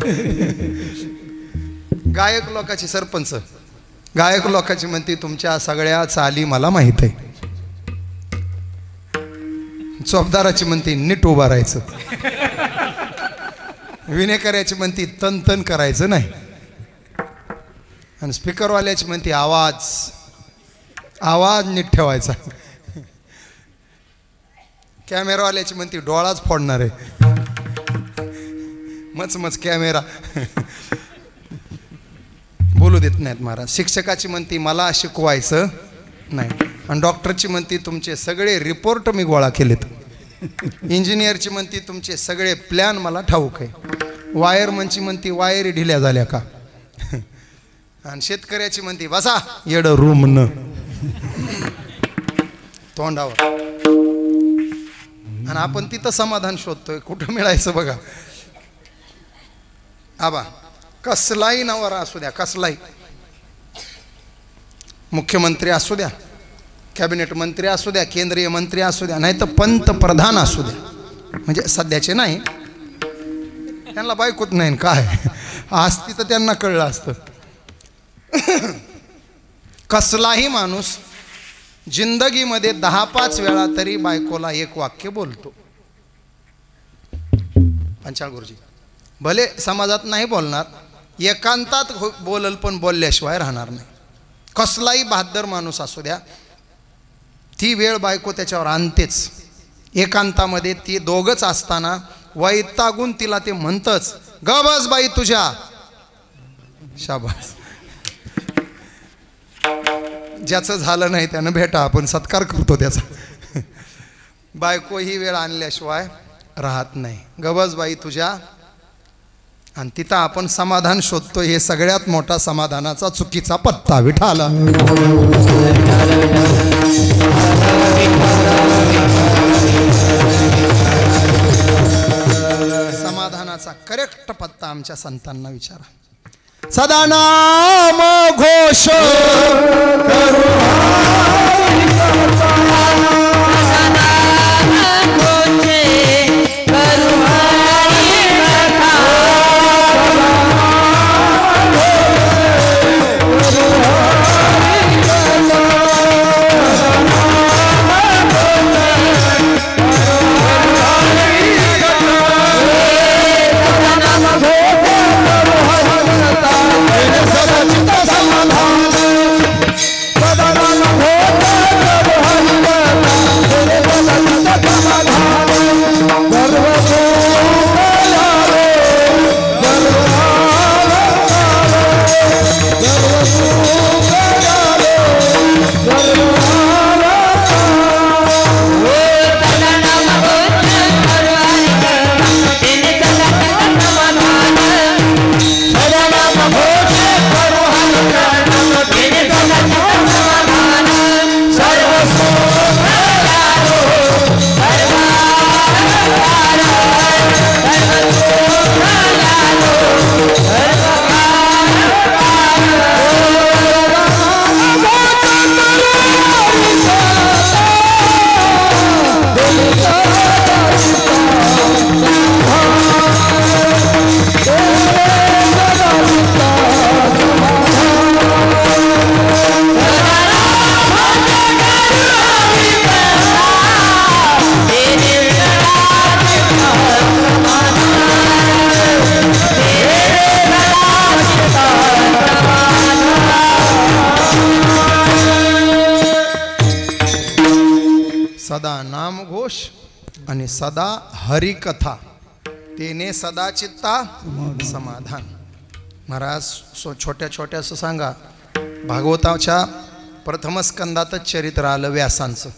गायक लोकांची सरपंच, गायक लोकांची म्हणती तुमच्या सगळ्या चाली मला माहीत आहे. चौपदाराची म्हणती नीट उभा राहायचं. विनेकऱ्याची म्हणती तन तन करायचं नाही. आणि स्पीकरवाल्याची म्हणती आवाज आवाज नीट ठेवायचा. कॅमेरावाल्याची म्हणती डोळाच फोडणार आहे. मच कॅमेरा बोलू देत नाहीत महाराज. शिक्षकाची म्हणती मला शिकवायचं नाही. आणि डॉक्टरची म्हणती तुमचे सगळे रिपोर्ट मी गोळा केलेत. इंजिनियरची म्हणती तुमचे सगळे प्लॅन मला ठाऊक आहे. वायरमनची म्हणती वायरी ढिल्या झाल्या का. आणि शेतकऱ्याची म्हणती बसा येड रूम न तोंडावर. आणि आपण तिथं समाधान शोधतोय, कुठं मिळायचं बघा. आबा कसलाही नवरा असू द्या, कसलाही मुख्यमंत्री असू द्या, कॅबिनेट मंत्री असू द्या, केंद्रीय मंत्री असू द्या, नाही तर पंतप्रधान असू द्या, म्हणजे सध्याचे नाही, त्यांना बायकोत नाही काय असती तर त्यांना कळलं असतं. कसलाही माणूस जिंदगीमध्ये 10-5 वेळा तरी बायकोला एक वाक्य बोलतो. पंचाळ गुरुजी भले समाजात नाही बोलणार, एकांतात बोलल, पण बोलल्याशिवाय राहणार नाही. कसलाही बहादर माणूस असू द्या, ती वेळ बायको त्याच्यावर आणतेच. एकांतामध्ये ती दोघंच असताना वैतागून तिला ते म्हणतच, ग बस बाई तुझ्या. शाबास. ज्याचं झालं नाही त्यानं भेटा, आपण सत्कार करतो त्याचा. बायको ही वेळ आणल्याशिवाय राहत नाही. गबस बाई तुझ्या. आणि तिथं आपण समाधान शोधतो. हे सगळ्यात मोठा समाधानाचा चुकीचा पत्ता. विठाला समाधानाचा करेक्ट पत्ता आमच्या संतांना विचारा. सदा नाम घोष करू सदा नामघोष आणि सदा हरिकथा, तेने सदा चित्ता समाधान. महाराज छोट्या छोट्याचं सांगा. भागवताच्या प्रथम स्कंदातच चरित्र आलं व्यासांचं.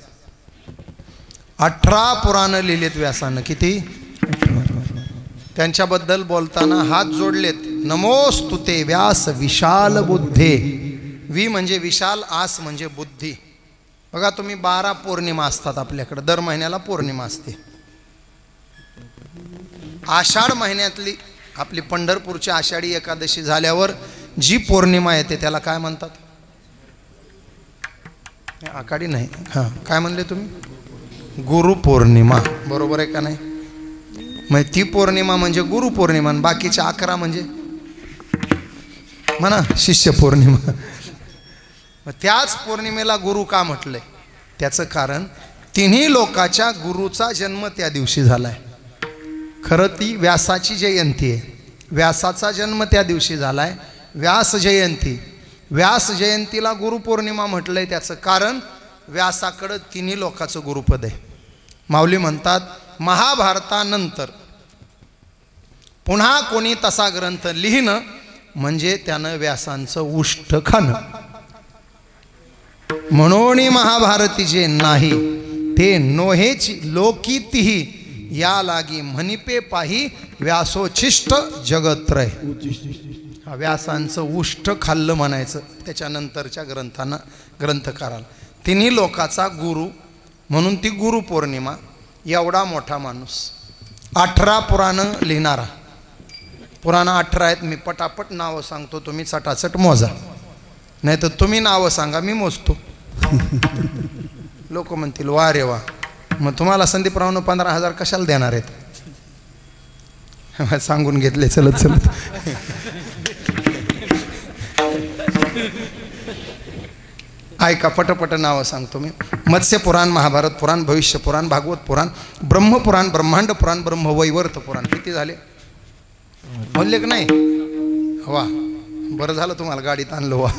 18 पुराण लिहिलेत व्यासानं. किती? त्यांच्याबद्दल बोलताना हात जोडलेत. नमोस्तुते व्यास विशाल बुद्धे. वि म्हणजे विशाल, आस म्हणजे बुद्धी. बघा तुम्ही 12 पौर्णिमा असतात आपल्याकडे, दर महिन्याला पौर्णिमा असते. आषाढ महिन्यातली आपली पंढरपूरची आषाढी एकादशी झाल्यावर जी पौर्णिमा येते त्याला काय म्हणतात? आषाढी नाही, हां काय म्हणले तुम्ही? गुरुपौर्णिमा, बरोबर आहे का नाही? मग ती पौर्णिमा म्हणजे गुरुपौर्णिमा, बाकीच्या 11 म्हणजे म्हणा शिष्य पौर्णिमा. मग त्याच पौर्णिमेला गुरु का म्हटलंय? त्याचं कारण तिन्ही लोकाच्या गुरुचा जन्म त्या दिवशी झालाय. खरं ती व्यासाची जयंती आहे. व्यासाचा जन्म त्या दिवशी झालाय, व्यास जयंती. व्यास जयंतीला गुरुपौर्णिमा म्हटलंय त्याचं कारण व्यासाकडं तिन्ही लोकाचं गुरुपद आहे. माऊली म्हणतात महाभारतानंतर पुन्हा कोणी तसा ग्रंथ लिहिणं म्हणजे त्यानं व्यासांचं उष्ट खाणं. म्हणून महाभारती जे नाही ते नोहेची लोकीतीही या लागी म्हणिपे पाही व्यासोच्छिष्ट जगत्रय. हा व्यासांचं उष्ट खाल्लं म्हणायचं त्याच्यानंतरच्या ग्रंथकाराला. तिन्ही लोकाचा गुरु म्हणून ती गुरुपौर्णिमा. एवढा मोठा माणूस 18 पुराणं लिहिणारा. पुराणं 18 आहेत. मी पटापट नावं सांगतो, तुम्ही चटाचट मोजा, नाही तर तुम्ही नावं सांगा मी मोजतो. लोक म्हणतील वा रे वा, मग तुम्हाला संदीपरावनं 15,000 कशाला देणार आहेत? सांगून घेतले चलत चलत. ऐका पटपट नावं सांगतो मी. मत्स्य पुराण, महाभारत पुराण, भविष्य पुराण, भागवत पुराण, ब्रह्मपुराण, ब्रह्मांड पुराण, ब्रह्मवैवर्त पुराण. किती झाले म्हणले की नाही? वा, बरं झालं तुम्हाला गाडीत आणलं वा.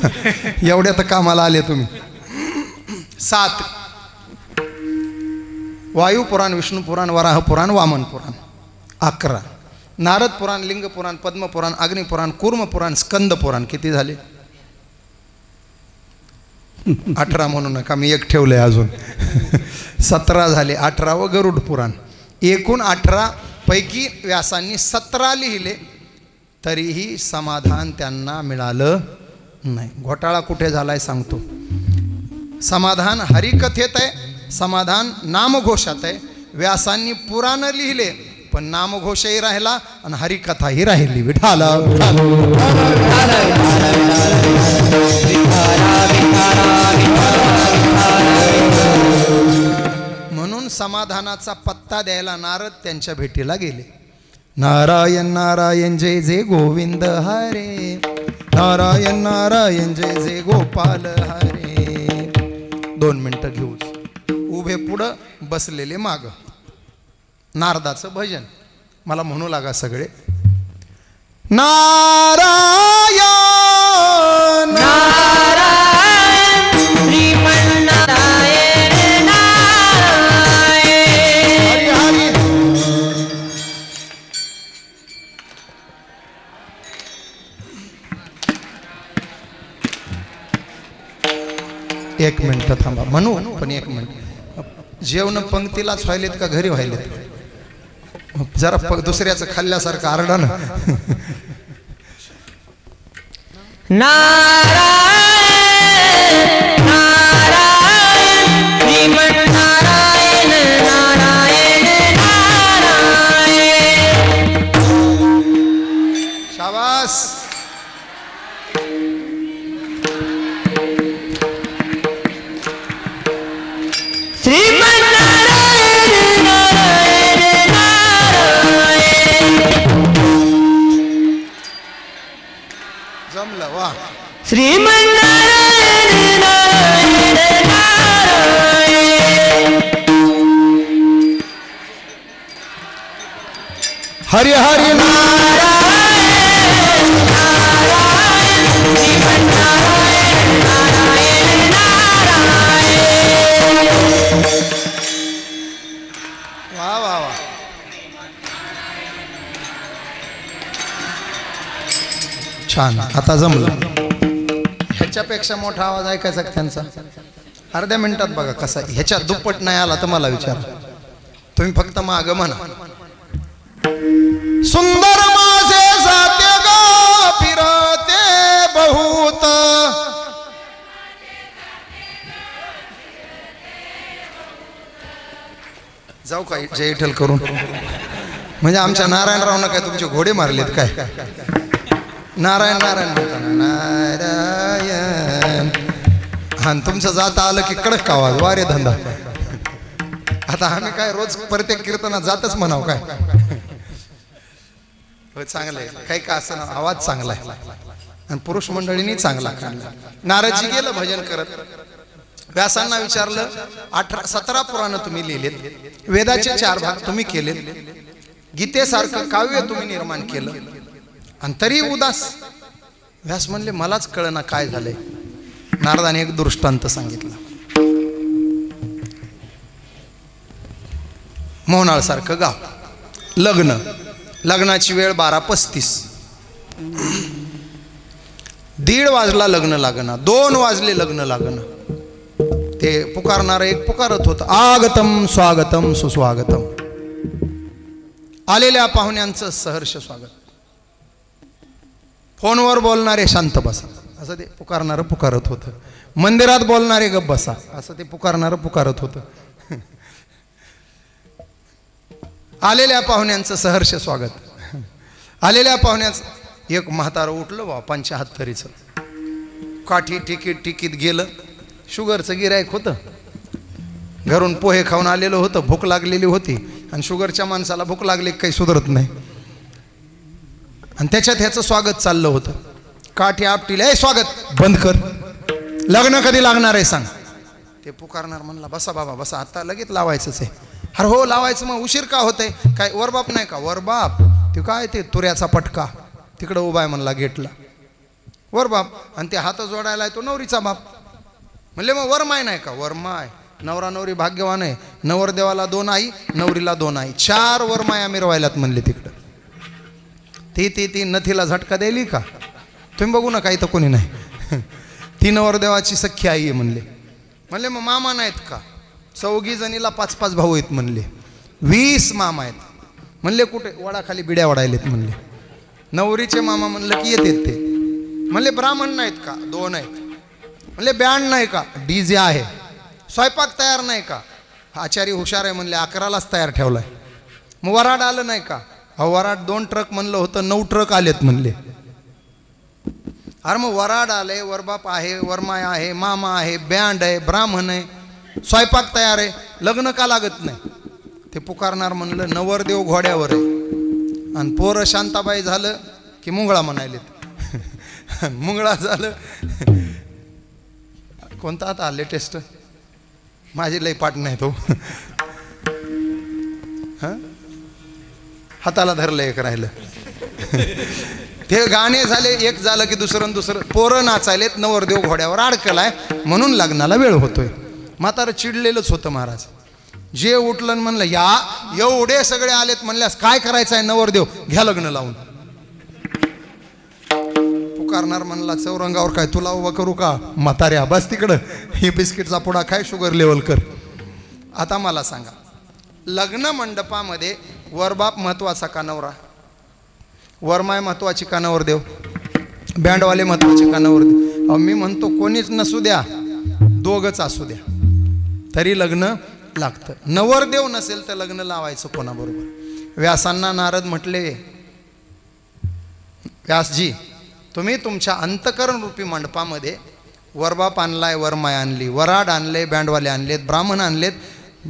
एवढ्या तर कामाला आले तुम्ही. 7 वायू पुराण, विष्णू पुराण, वराह पुराण, वामन पुराण. 11 नारद पुराण, लिंग पुराण, पद्म पुराण, अग्नि पुराण, कूर्म पुराण, स्कंद पुराण. किती झाले? 18 म्हणू नका, मी एक ठेवलंय अजून. 17 झाले. 18वं गरुड पुराण. एकूण 18 पैकी व्यासांनी 17 लिहिले तरीही समाधान त्यांना मिळालं नाही. घोटाळा कुठे झालाय सांगतो. समाधान हरिकथेत आहे, समाधान नामघोषात आहे. व्यासांनी पुराण लिहिले पण नामघोषही राहिला आणि हरिकथाही राहिली. विठाला म्हणून समाधानाचा पत्ता द्यायला नारद त्यांच्या भेटीला गेले. नारायण नारायण जय जय गोविंद हरे, नारायण नारायण जय जय गोपाल हरे. 2 मिनिटं घेऊ. उभे पुढं, बसलेले माग. नारदाचं भजन मला म्हणू लागा सगळे. नारायण नारायण श्रीमन्नारायण नारायण. हरी हरी. एक मिनिट थांबा म्हणू, पण 1 मिनिट. जेवण पंक्तीलाच व्हायलेत का घरी व्हायलेत? जरा दुसऱ्याचं खाल्ल्यासारखं आरडा ना. नारायण नारायण श्रीमन्नारायण नारायण नारायण. शाबास. श्रीमन्नारायण नारायण नारायण. जमलं वा. श्रीमन्नारायण नारायण नारायण. हरी हरी नारायण नारायण श्रीमन्नारायण नारायण नारायण. वा वा वा. छान. आता जमलं. ह्याच्यापेक्षा मोठा आवाज ऐकायचा का त्यांचा? अर्ध्या मिनिटात बघा कसा. ह्याच्या दुप्पट नाही आला तर मला विचार. तुम्ही फक्त माग म्हणा. सुंदर माझे जाते ग फिरते बहुत, जाऊ काय जय विठ्ठल करून. म्हणजे आमच्या नारायणरावनं काय तुमचे घोडे मारलेत काय? नारायण नारायण म्हणताना नारायण. हा तुमचं जाता आलं की कडक आवाज. वारे धंदा. आता आम्ही काय रोज प्रत्येक कीर्तनात जातच म्हणाव काय. चांगलं आहे, काही का असं आवाज चांगला आहे आणि पुरुष मंडळींनी चांगला काढला. नारदजी गेलं भजन करत. व्यासांना विचारलं 17 पुराण तुम्ही लिहिलेत, वेदाचे 4 भाग तुम्ही केलेत, गीतेसारखं काव्य तुम्ही निर्माण केलं आणि तरी उदास. व्यास म्हणले मलाच कळना काय झालंय. नारदाने एक दृष्टांत सांगितला. मोहनाळ सारखं गाव, लग्नाची वेळ 12:35. 1:30 वाजला लग्न लागना, 2 वाजले लग्न लागना. ते पुकारणार एक पुकारत होत, आगतम स्वागतम सुस्वागतम. आलेल्या पाहुण्यांचं सहर्ष स्वागत. फोनवर बोलणारे शांत बसा असं ते पुकारणारं पुकारत होतं. मंदिरात बोलणारे गप्प बसा असं ते पुकारणारं पुकारत होतं. आलेल्या पाहुण्यांचं सहर्ष स्वागत. आलेल्या पाहुण्याचं एक म्हातारं उठलं बा 75चं, काठी टिकीत गेलं. शुगरचं गिरायक होतं, घरून पोहे खाऊन आलेलं होतं, भूक लागलेली होती आणि शुगरच्या माणसाला भूक लागली काही सुधरत नाही. आणि त्याच्यात ह्याचं स्वागत चाललं होतं. काठी आपटीला, ए स्वागत बंद कर, लग्न कधी लागणार आहे सांग. ते पुकारणार म्हणला बसा बाबा बसा, आता लगेच लावायचंच आहे. अरे हो लावायचं, मग उशीर का होतंय? काय वरबाप नाही का? वरबाप ते काय ते तुऱ्याचा पटका तिकडं उभा आहे म्हणला गेटला, वरबाप. आणि ते हात जोडायला तो नवरीचा बाप. म्हणले मग वरमाय नाही का? वरमाय. नवरा नवरी भाग्यवान आहे, नवरदेवाला 2 आई, नवरीला 2 आई, 4 वरमाया मिरवायलात म्हणले तिकडं. ती नथीला झटका द्यायली का? तुम्ही बघू ना, काही तर कोणी नाही. ती नवरदेवाची सख्खी आई आहे म्हणले मग मामा नाहीत का? 4 जणीला 5-5 भाऊ आहेत म्हणले, 20 मामा आहेत म्हणले. कुठे? वडाखाली बिड्या वडायलेत म्हणले. नवरीचे मामा म्हणलं की येतात ते. म्हणले ब्राह्मण नाहीत का? 2 आहेत म्हणले. बँड नाही का? डीजे आहे. स्वयंपाक तयार नाही का? आचारी हुशार आहे म्हणले, 11लाच तयार ठेवलाय. मग वराड आलं नाही का? अहो वराड 2 ट्रक म्हणलं होतं, 9 ट्रक आलेत म्हणले. अरे मग वराड आले, वरबाप आहे, वरमाय आहे, मामा आहे, बँड आहे, ब्राह्मण आहे, स्वयंपाक तयार आहे, लग्न का लागत नाही? ते पुकारणार म्हणलं नवरदेव घोड्यावर आहे आणि पोरं शांताबाई झालं की मुंगळा म्हणायलेत. मुंगळा झालं कोणता आता लेटेस्ट, माझी लई पाठ नाही तो. हाताला धरलं एक राहिलं. ते गाणे झाले, एक झालं की दुसरं पोरं नाचायलेत, नवरदेव घोड्यावर अडकलाय म्हणून लग्नाला वेळ होतोय. म्हातारं चिडलेलंच होतं महाराज. जे उठलं म्हणलं या एवढे सगळे आलेत म्हणल्यास काय करायचं आहे? नवरदेव घ्या लग्न लावून. पुकारणार म्हणला चौरंगावर काय तुला उभा करू का? म्हाताऱ्या बस तिकडं, ही बिस्किटचा पुडा काय, शुगर लेवल कर. आता मला सांगा, लग्न मंडपामध्ये वरबाप महत्वाचा का नवरा? वरमाय महत्वाची का नवरदेव? बँडवाले महत्वाचे का नवरदेव? अहो मी म्हणतो कोणीच नसू द्या, दोघंच असू द्या तरी लग्न लागतं. नवरदेव नसेल तर लग्न लावायचं कोणाबरोबर? व्यासांना नारद म्हटले, व्यासजी तुम्ही तुमच्या अंतकरण रूपी मंडपामध्ये वरबाप आणलाय, वरमाय आणली, वराड आणले, बँडवाले आणलेत, ब्राह्मण आणलेत,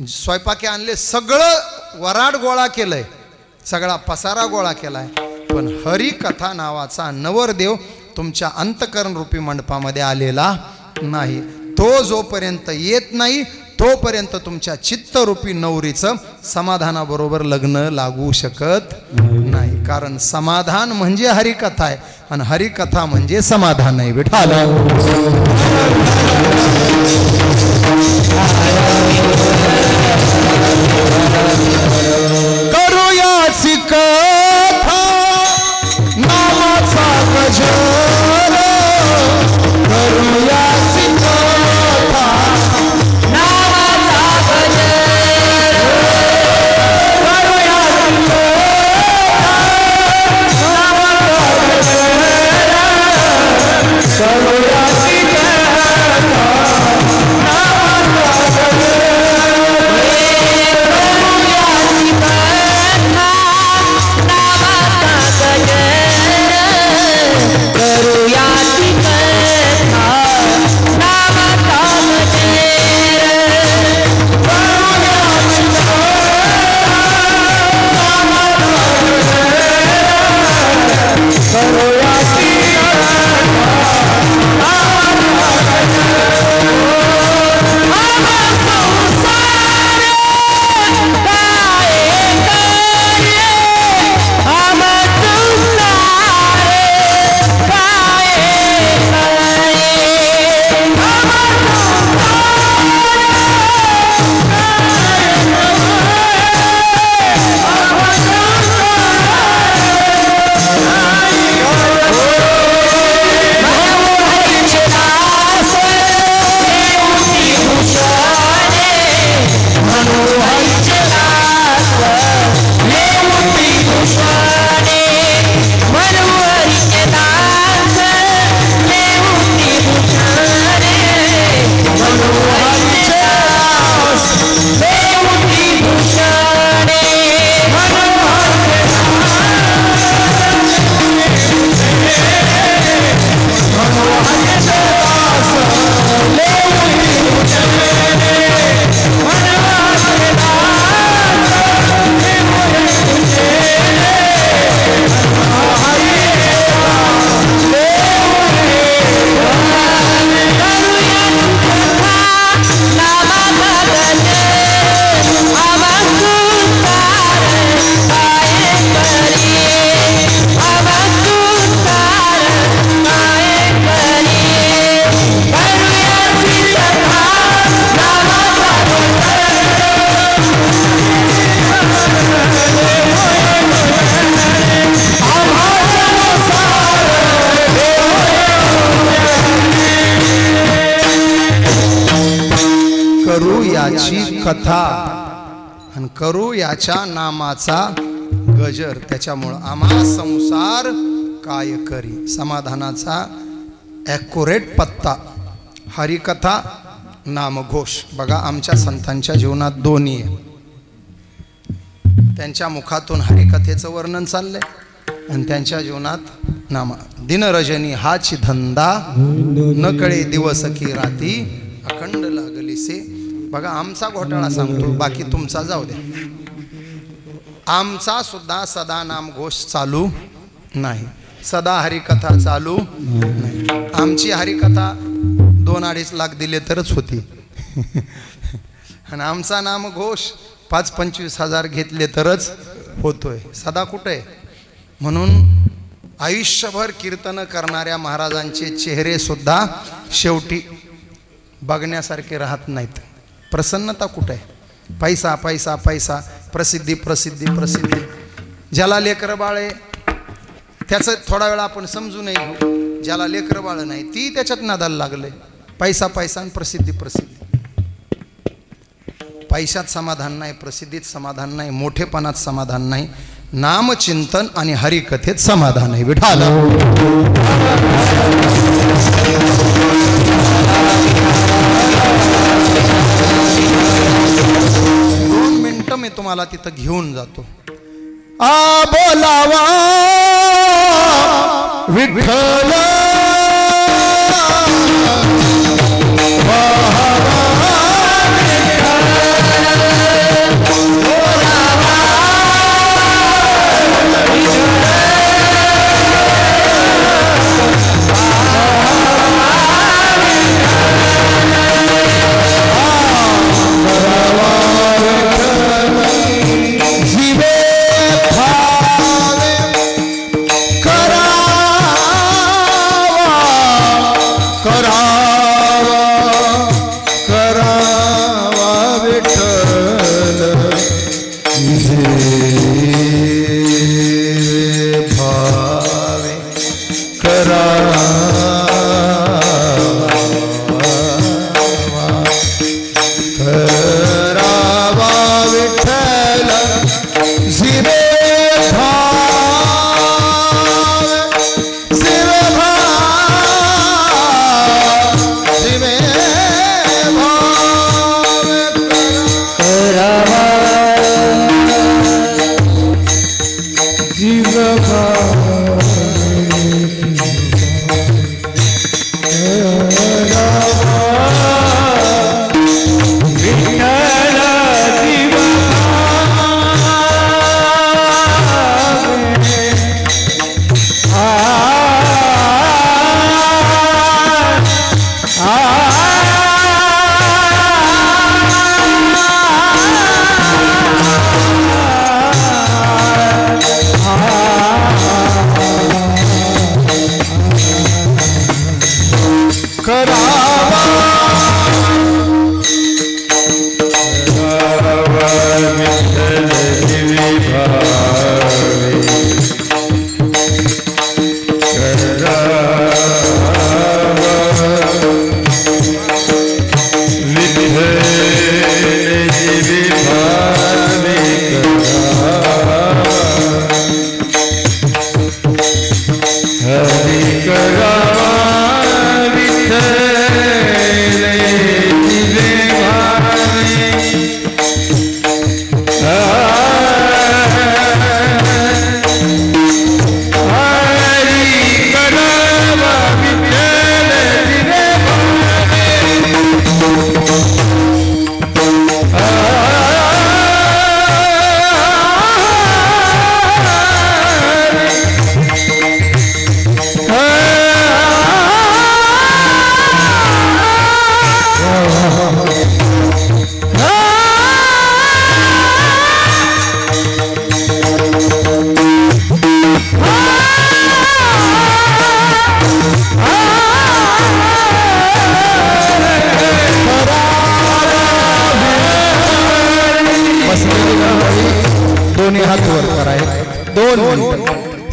स्वयंपाके आणले, सगळं वराड गोळा केलंय, सगळा पसारा गोळा केलाय, पण हरिकथा नावाचा नवरदेव तुमच्या अंतकरण रूपी मंडपामध्ये आलेला नाही. तो जोपर्यंत येत नाही तोपर्यंत तुमच्या चित्तरूपी नवरीचं समाधानाबरोबर लग्न लागू शकत नाही. कारण समाधान म्हणजे हरिकथा आहे आणि हरिकथा म्हणजे समाधान आहे. विठाल करूयाची कथा नामाचा गजर, करूयाची कथा नामाचा गजर, करूयाची कथा नामाचा गजर, करूयाची कथा करू याची कथा आणि करू याच्या नामाचा गजर. त्याच्यामुळं आम्हा संसार काय करी समाधानाचा ॲक्युरेट पत्ता हरिकथा नामघोष. बघा आमच्या संतांच्या जीवनात दोन्ही आहे. त्यांच्या मुखातून हरिकथेचं वर्णन चाललंय आणि त्यांच्या जीवनात नाम. दिनरजनी हाची धंदा न कळे दिवस की राती अखंड लागलीसे. बघा आमचा घोटाळा सांगतो, बाकी तुमचा जाऊ द्या. आमचा सुद्धा सदा नामघोष चालू नाही, सदा हरिकथा चालू नाही. आमची हरिकथा 2-2.5 लाख दिले तरच होती आणि आमचा नामघोष 5-25 हजार घेतले तरच होतोय. सदा कुठे आहे? म्हणून आयुष्यभर कीर्तन करणाऱ्या महाराजांचे चेहरे सुद्धा शेवटी बघण्यासारखे राहत नाहीत. प्रसन्नता कुठे आहे? पैसा पैसा पैसा, प्रसिद्धी प्रसिद्धी प्रसिद्धी. ज्याला लेकरं बाळे त्याचं थोडा वेळा आपण समजू नाही घेऊ. ज्याला लेकरं बाळ नाही ती त्याच्यात नादाला लागले. पैसा पैसा आणि प्रसिद्धी प्रसिद्धी. पैशात समाधान नाही, प्रसिद्धीत समाधान नाही, मोठेपणात समाधान नाही. नामचिंतन आणि हरिकथेत समाधान आहे. विठाल 2 मिनिटं मी तुम्हाला तिथं घेऊन जातो. आ बोलावा विठ्ठल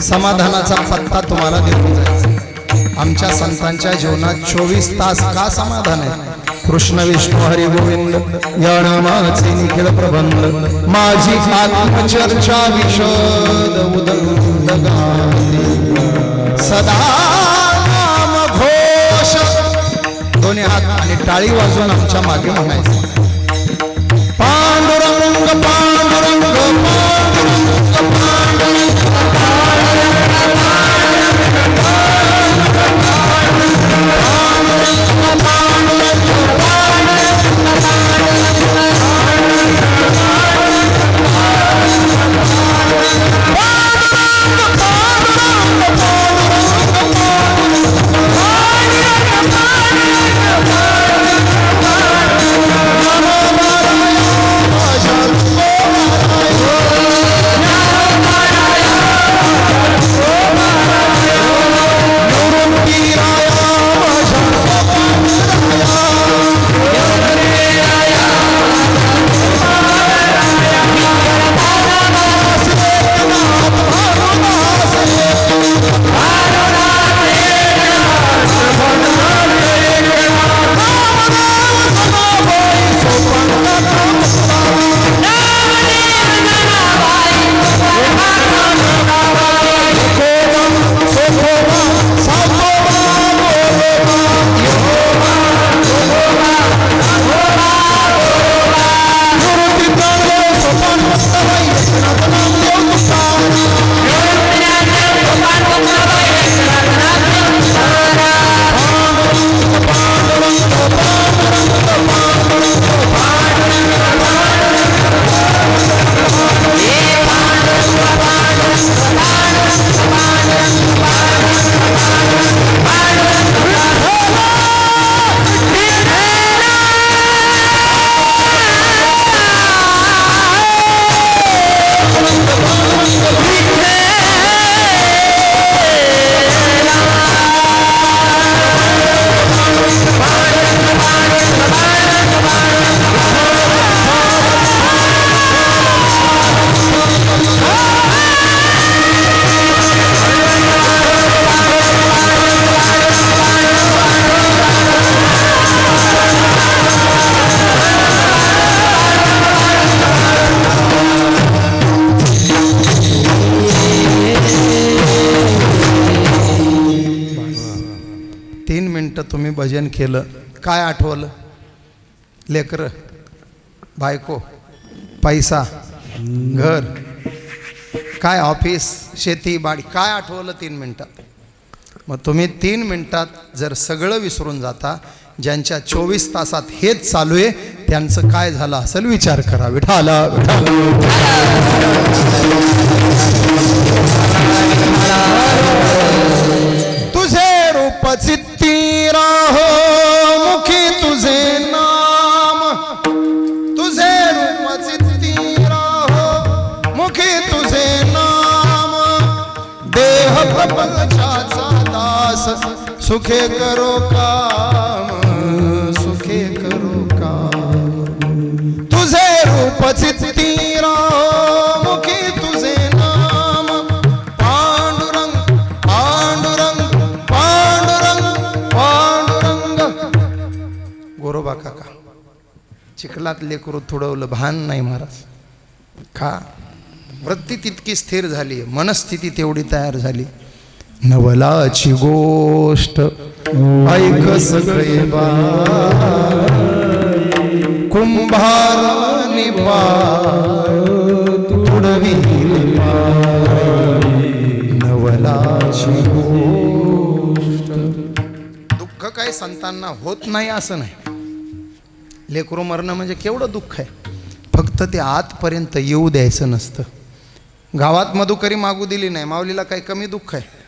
समाधानाचा पत्ता तुम्हाला देऊन जायचा. आमच्या संतांच्या जीवनात 24 तास का समाधान आहे? कृष्ण विष्णू हरी गोविंद या नामाचे निखिल प्रबंध माझी आत्मचर्चा विशद उदंड गाते सदा नाम घोष दोन्ही हात आणि टाळी वाजवून आमच्या मागे म्हणायचं पांडुरंग पांडुरंग पांडुरंग तुम्ही भजन केलं काय आठवलं लेकर बायको पैसा घर काय ऑफिस शेती बाडी काय आठवलं 3 मिनिटात मग तुम्ही 3 मिनिटात जर सगळं विसरून जाता ज्यांच्या 24 तासात हेच चालू आहे त्यांचं काय झालं असेल विचार करा विठाला तुझे रूप चित्ती राहो मुखी तुझे नाम तुझे रूप चित्ती राहो मुखी तुझे नाम देह प्रपंचाचा दास सुखे करो काम सुखे करो काम तुझे रूप चित्ती राहो मुखी तुझे नाम पांडुरंग पांडुरंग पांडुरंग पांडुरंग गोरोबा काका चिखलात लेकरू तुडवलं भान नाही महाराज का वृत्ती तितकी स्थिर झाली मनस्थिती तेवढी तयार झाली नवलाची गोष्ट ऐक सगळे कुंभाराने तुडवी नवलाची गोष्ट दुःख काय संतांना होत नाही असं नाही लेकरू मरणं म्हणजे केवढं दुःख आहे फक्त ते आतपर्यंत येऊ द्यायचं नसतं गावात मधुकरी मागू दिली नाही माऊलीला काही कमी दुःख आहे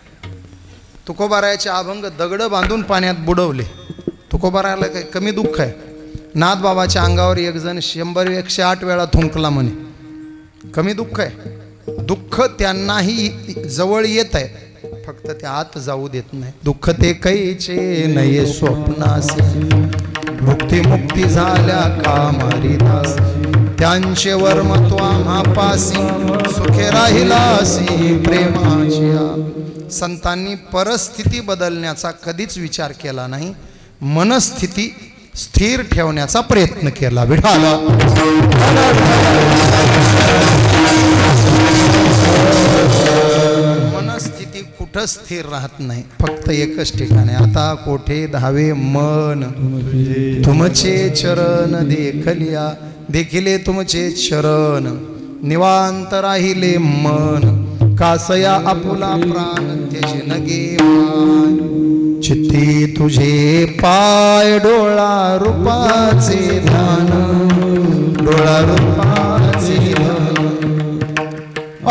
तुकोबारायाचे अभंग दगड बांधून पाण्यात बुडवले तुकोबारायाला काही कमी दुःख आहे नाथ बाबाच्या अंगावर एक जण 100-108 वेळा थुंकला म्हणे कमी दुःख आहे दुःख त्यांनाही जवळ येत आहे फक्त ते आत जाऊ देत नाही दुःख ते कैचे नये स्वप्नासे मुक्ती मुक्ती झाल्या कामारी दास त्यांचे वर्म तो आम्हापासी सुखे राहिलासी प्रेमाची संतांनी परिस्थिती बदलण्याचा कधीच विचार केला नाही मनस्थिती स्थिर ठेवण्याचा प्रयत्न केला. विठाला मनस्थिती कुठं स्थिर राहत नाही, फक्त एकच ठिकाणी. आता कोठे धावे मन तुमचे चरण देखलिया, देखिले तुमचे चरण निवांत राहिले मन. कासया आपुला प्राण त्यजिन गे मान, चित्ती तुझे पाय डोळा रूपाचे ध्यान, डोळा रूपाचे ध्यान.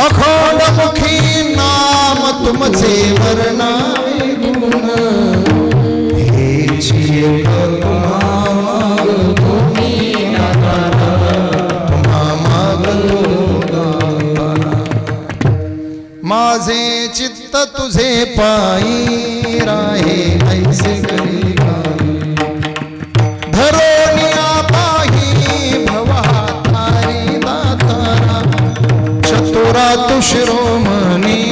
अखंड मुखी नाम तुमचे वर्णावे गुण, हेची एक माझे चित्त तुझे पायी राहे ऐसे करी धरोनिया पाही भवहातारी दातारा, चतुरा तु शिरोमणी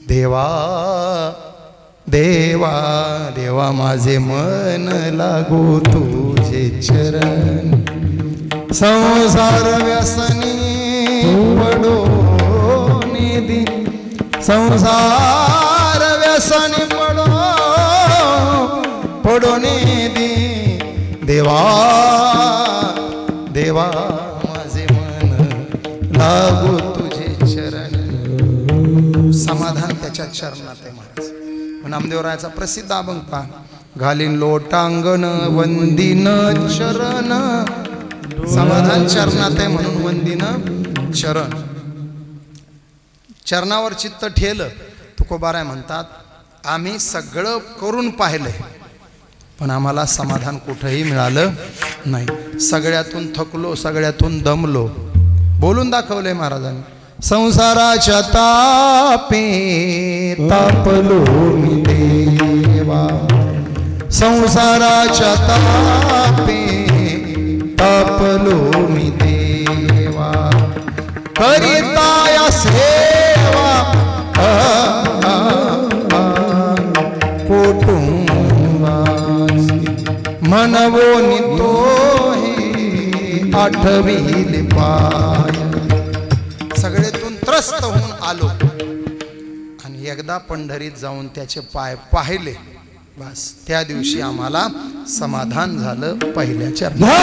देवा देवा देवा माझे मन लागू तुझे चरण. संसार व्यसनी पडो निधी, संसार व्यसनी पडो निधी. देवा देवा माझे मन लागू तुझे चरण. समाधान त्याच्या चरणात आहे महाराज. नामदेवरायाचा प्रसिद्ध अभंग पहा. घालीन लोटांगण वंदिन चरण, समाधान चरणात आहे म्हणून वंदिन चरण. चरणावर चित्त ठेलं. तुकोबाराय म्हणतात आम्ही सगळं करून पाहिलंय पण आम्हाला समाधान कुठंही मिळालं नाही. सगळ्यातून थकलो, सगळ्यातून दमलो. बोलून दाखवलंय महाराजांनी. संसाराच्या तापे तापलो मी देवा, संसाराच्या तापे तापलो मी देवा. करिताया सेवा कुटुंबाची, म्हणवो नितो हे आठवील पाय. सगळेतून त्रस्त होऊन आलो आणि एकदा पंढरीत जाऊन त्याचे पाय पाहिले, बस त्या दिवशी आम्हाला समाधान झालं पहिल्या चरणात.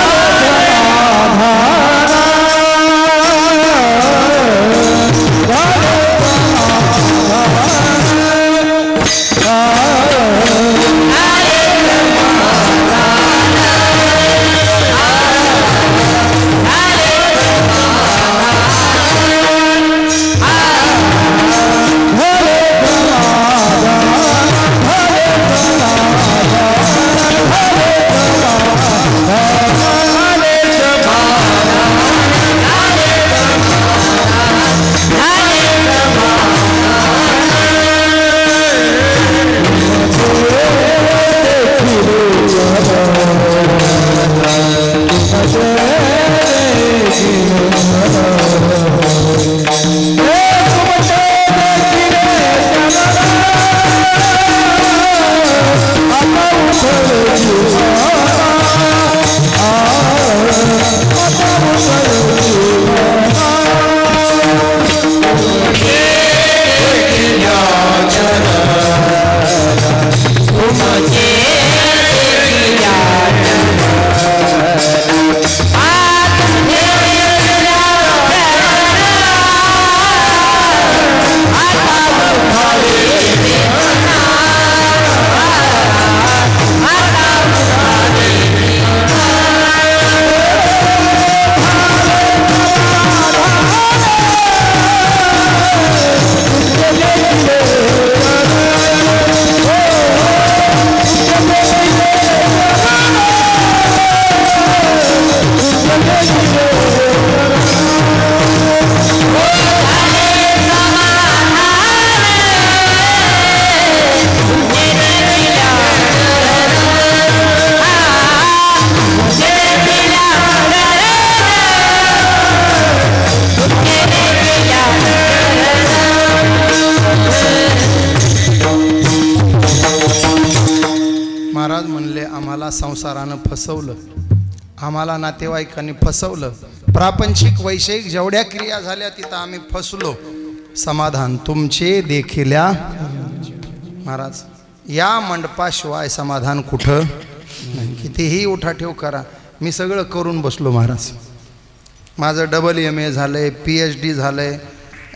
महाराज म्हणले आम्हाला संसारानं फसवलं, आम्हाला नातेवाईकांनी फसवलं, प्रापंचिक वैषयिक जेवढ्या क्रिया झाल्या तिथं आम्ही फसलो, समाधान तुमचे देखिल्या महाराज या मंडपाशिवाय समाधान कुठं नाही. कितीही उठाठेव करा, मी सगळं करून बसलो महाराज. माझं AA झालंय, PhD झालंय,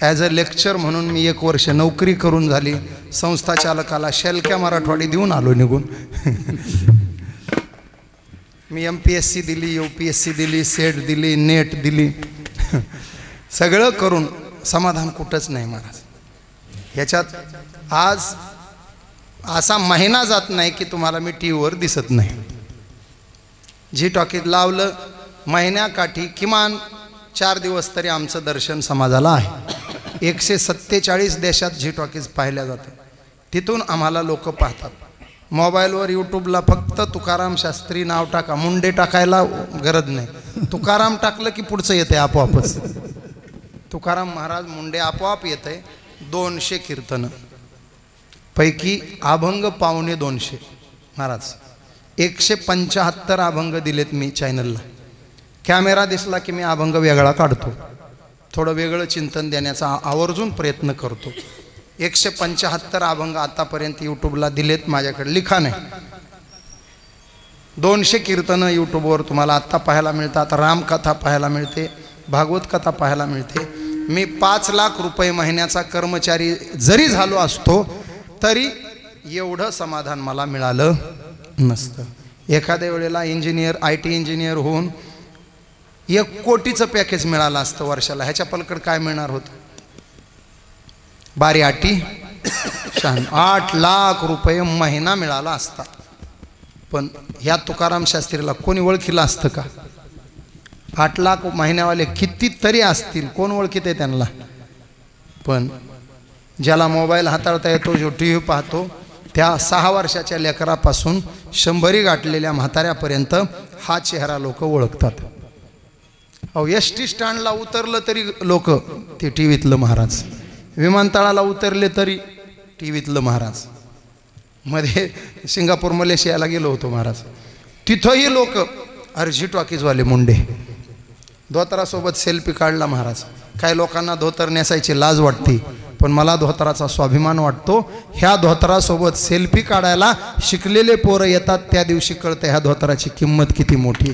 ॲज अ लेक्चर म्हणून मी 1 वर्ष नोकरी करून झाली, संस्था चालकाला शेलक्या मराठवाडी देऊन आलो निघून. मी MPSC दिली, UPSC दिली, सेट दिली, नेट दिली, सगळं करून समाधान कुठंच नाही महाराज. ह्याच्यात आज असा महिना जात नाही की तुम्हाला मी टीव्हीवर दिसत नाही. जी टॉकीज लावलं महिन्याकाठी किमान 4 दिवस तरी आमचं दर्शन समाजाला आहे. 147 देशात जी टॉकीज पाहिल्या जाते, तिथून आम्हाला लोक पाहतात. मोबाईलवर यूट्यूबला फक्त तुकाराम शास्त्री नाव टाका, मुंडे टाकायला गरज नाही. तुकाराम टाकलं की पुढचं येते आपोआपच. तुकाराम महाराज मुंडे आपोआप येते. 200 कीर्तनं पैकी अभंग 250 महाराज. 175 अभंग दिलेत मी चॅनलला. कॅमेरा दिसला की मी अभंग वेगळा काढतो, थोडं वेगळं चिंतन देण्याचा आवर्जून प्रयत्न करतो. 175 अभंग आतापर्यंत यूट्यूबला दिलेत माझ्याकडे, लिखाण आहे. 200 कीर्तनं यूट्यूबवर तुम्हाला आत्ता पाहायला मिळतात. रामकथा पाहायला मिळते, भागवत कथा पाहायला मिळते. मी 5 लाख रुपये महिन्याचा कर्मचारी जरी झालो असतो तरी एवढं समाधान मला मिळालं नसतं. एखाद्या वेळेला इंजिनियर, IT इंजिनियर होऊन 1 कोटीचं पॅकेज मिळालं असतं वर्षाला, ह्याच्या पलकड काय मिळणार होतं? बारी आटी 8 लाख रुपये महिना मिळाला असता. पण ह्या तुकाराम शास्त्रीला कोणी ओळखीला असतं का? 8 लाख महिन्यावाले कितीतरी असतील, कोण ओळखीत आहे त्यांना? पण ज्याला मोबाईल हाताळता येतो, जो TV पाहतो, त्या 6 वर्षाच्या लेकरापासून 100 गाठलेल्या म्हाताऱ्यापर्यंत हा चेहरा लोक ओळखतात. अहो ST स्टँडला उतरलं तरी लोक ते टीव्हीतलं महाराज, विमानतळाला उतरले तरी टीव्हीतलं महाराज. मध्ये सिंगापूर मलेशियाला गेलो होतो महाराज, तिथंही लोक अर्जी टॉकीजवाले मुंडे. धोतरासोबत सेल्फी काढला महाराज. काही लोकांना धोतर नेसायची लाज वाटते, पण मला धोतराचा स्वाभिमान वाटतो. ह्या धोतरासोबत सेल्फी काढायला शिकलेले पोरं येतात, त्या दिवशी कळतं ह्या धोतराची किंमत किती मोठी.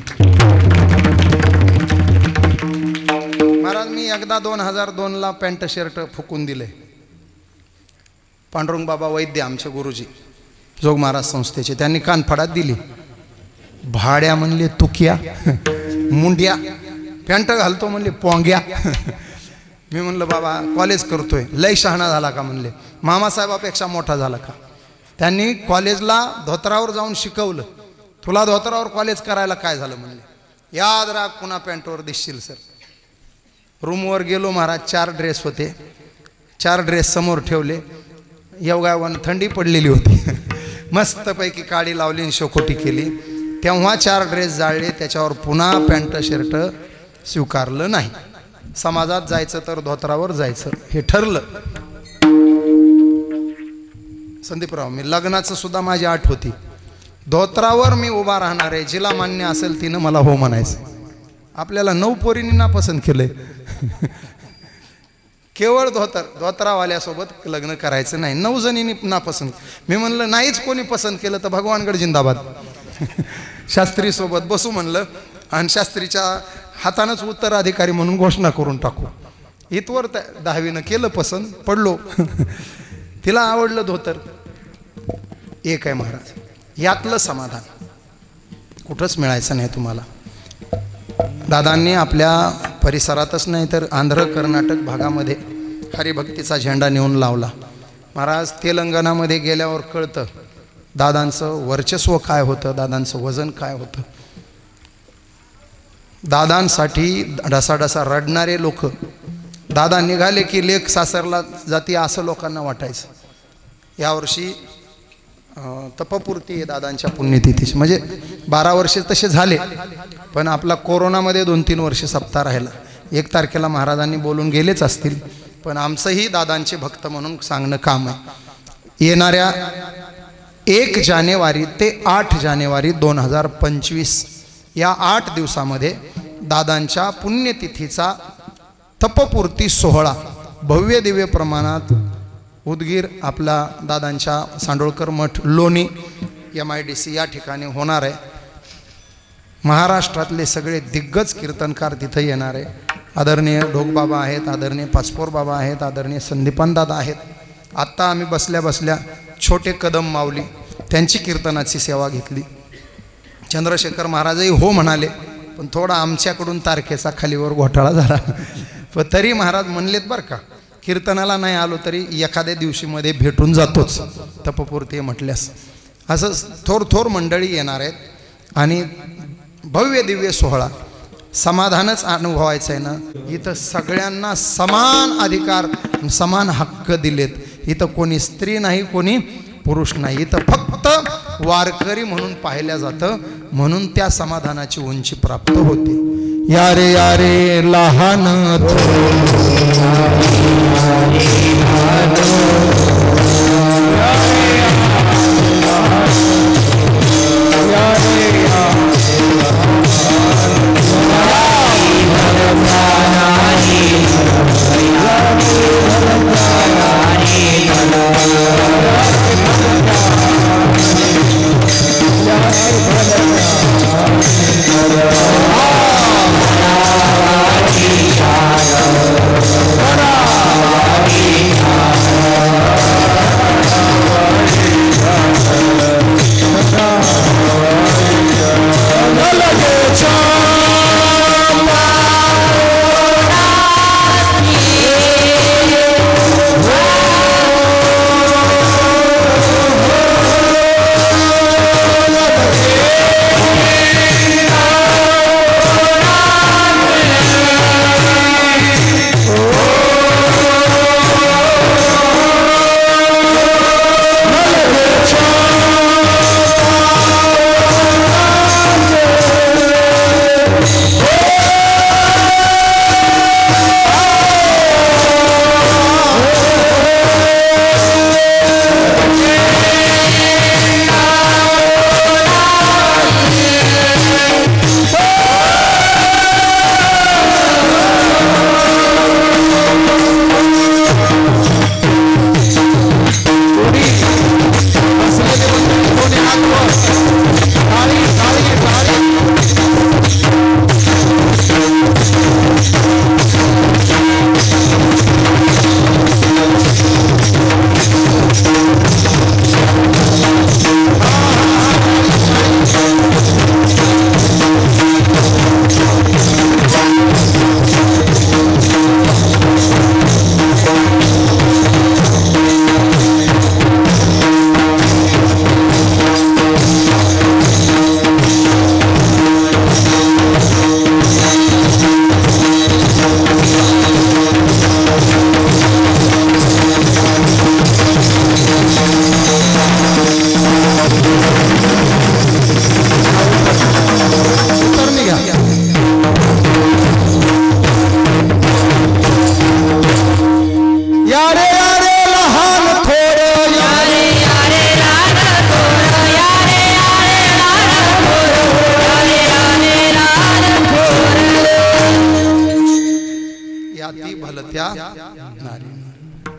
महाराज मी एकदा 2002ला पॅन्ट शर्ट फुकून दिले. पांडुरंग बाबा वैद्य आमचे गुरुजी जोग महाराज संस्थेचे, त्यांनी कानफडात दिली. भाड्या म्हणले तुक्या, मुंड्या, पॅन्ट घालतो म्हणले पोंग्या. मी म्हणलं बाबा कॉलेज करतोय, लय शहाणा झाला का म्हणले. मामासाहेबापेक्षा मोठा झाला का? त्यांनी कॉलेजला धोतरावर जाऊन शिकवलं. तुला धोतरावर कॉलेज करायला काय झालं म्हणले. याद राख पुन्हा पॅन्टवर दिसशील सर. रूमवर गेलो महाराज, 4 ड्रेस होते. 4 ड्रेस समोर ठेवले. योगावन थंडी पडलेली होती. मस्तपैकी काडी लावली, शोकोटी केली. तेव्हा 4 ड्रेस जाळले, त्याच्यावर पुन्हा पॅन्ट शर्ट स्वीकारलं नाही. समाजात जायचं तर धोतरावर जायचं हे ठरलं. संदीपराव, मी लग्नाचं सुद्धा माझी आठ होती. धोतरावर मी उभा राहणार आहे, जिला मान्य असेल तिनं मला हो म्हणायचं. आपल्याला 9 पोरींनी नापसंत केलंय. केवळ धोतरावाल्यासोबत लग्न करायचं नाही. 9 जणींनी नापसंत. मी म्हणलं नाहीच कोणी पसंत केलं तर भगवानगड जिंदाबाद. शास्त्रीसोबत बसू म्हणलं आणि शास्त्रीच्या हातानंच उत्तराधिकारी म्हणून घोषणा करून टाकू. इथवर 10वीनं केलं पसंत, पडलो. तिला आवडलं धोतर. एक आहे महाराज, यातलं समाधान कुठंच मिळायचं नाही तुम्हाला. दादांनी आपल्या परिसरातच नाही तर आंध्र कर्नाटक भागामध्ये हरिभक्तीचा झेंडा नेऊन लावला. महाराज तेलंगणामध्ये गेल्यावर कळतं दादांचं वर्चस्व काय होतं, दादांचं वजन काय होतं. दादांसाठी ढसाढसा रडणारे लोक. दादा निघाले की लेक सासरला जाती असं लोकांना वाटायचं. यावर्षी तपपूर्ती आहे दादांच्या पुण्यतिथीची, म्हणजे 12 वर्षे तसे झाले, पण आपला कोरोनामध्ये 2-3 वर्ष सप्ताह राहिला. 1 तारखेला महाराजांनी बोलून गेलेच असतील, पण आमचंही दादांचे भक्त म्हणून सांगणं काम आहे. येणाऱ्या 1 जानेवारी ते 8 जानेवारी 2025 या 8 दिवसामध्ये दादांच्या पुण्यतिथीचा तपपूर्ती सोहळा भव्य दिव्य प्रमाणात उदगीर आपला दादांच्या सांडोळकर मठ लोणी MIDC या ठिकाणी होणार आहे। महाराष्ट्रातले सगळे दिग्गज कीर्तनकार तिथे येणार आहे। आदरणीय ढोकबाबा आहेत, आदरणीय पाचपोर बाबा आहेत, आदरणीय संदीपान दादा आहेत। आत्ता आम्ही बसल्या बसल्या छोटे कदम माऊली त्यांची कीर्तनाची सेवा घेतली। चंद्रशेखर महाराजही हो म्हणाले, पण थोडा आमच्याकडून तारखेचा खालीवर घोटाळा झाला, पण तरी महाराज म्हणलेत बरं का, कीर्तनाला नाही आलो तरी एखाद्या दिवशीमध्ये भेटून जातोच तपपूर्ती म्हटल्यास। असं थोर मंडळी येणार आहेत आणि भव्य दिव्य सोहळा समाधानच अनुभवायचं आहे ना। इथं सगळ्यांना समान अधिकार समान हक्क दिलेत। इथं कोणी स्त्री नाही, कोणी पुरुष नाही, इथं फक्त वारकरी म्हणून पाहिलं जातं, म्हणून त्या समाधानाची उंची प्राप्त होते। यारे यारे लहान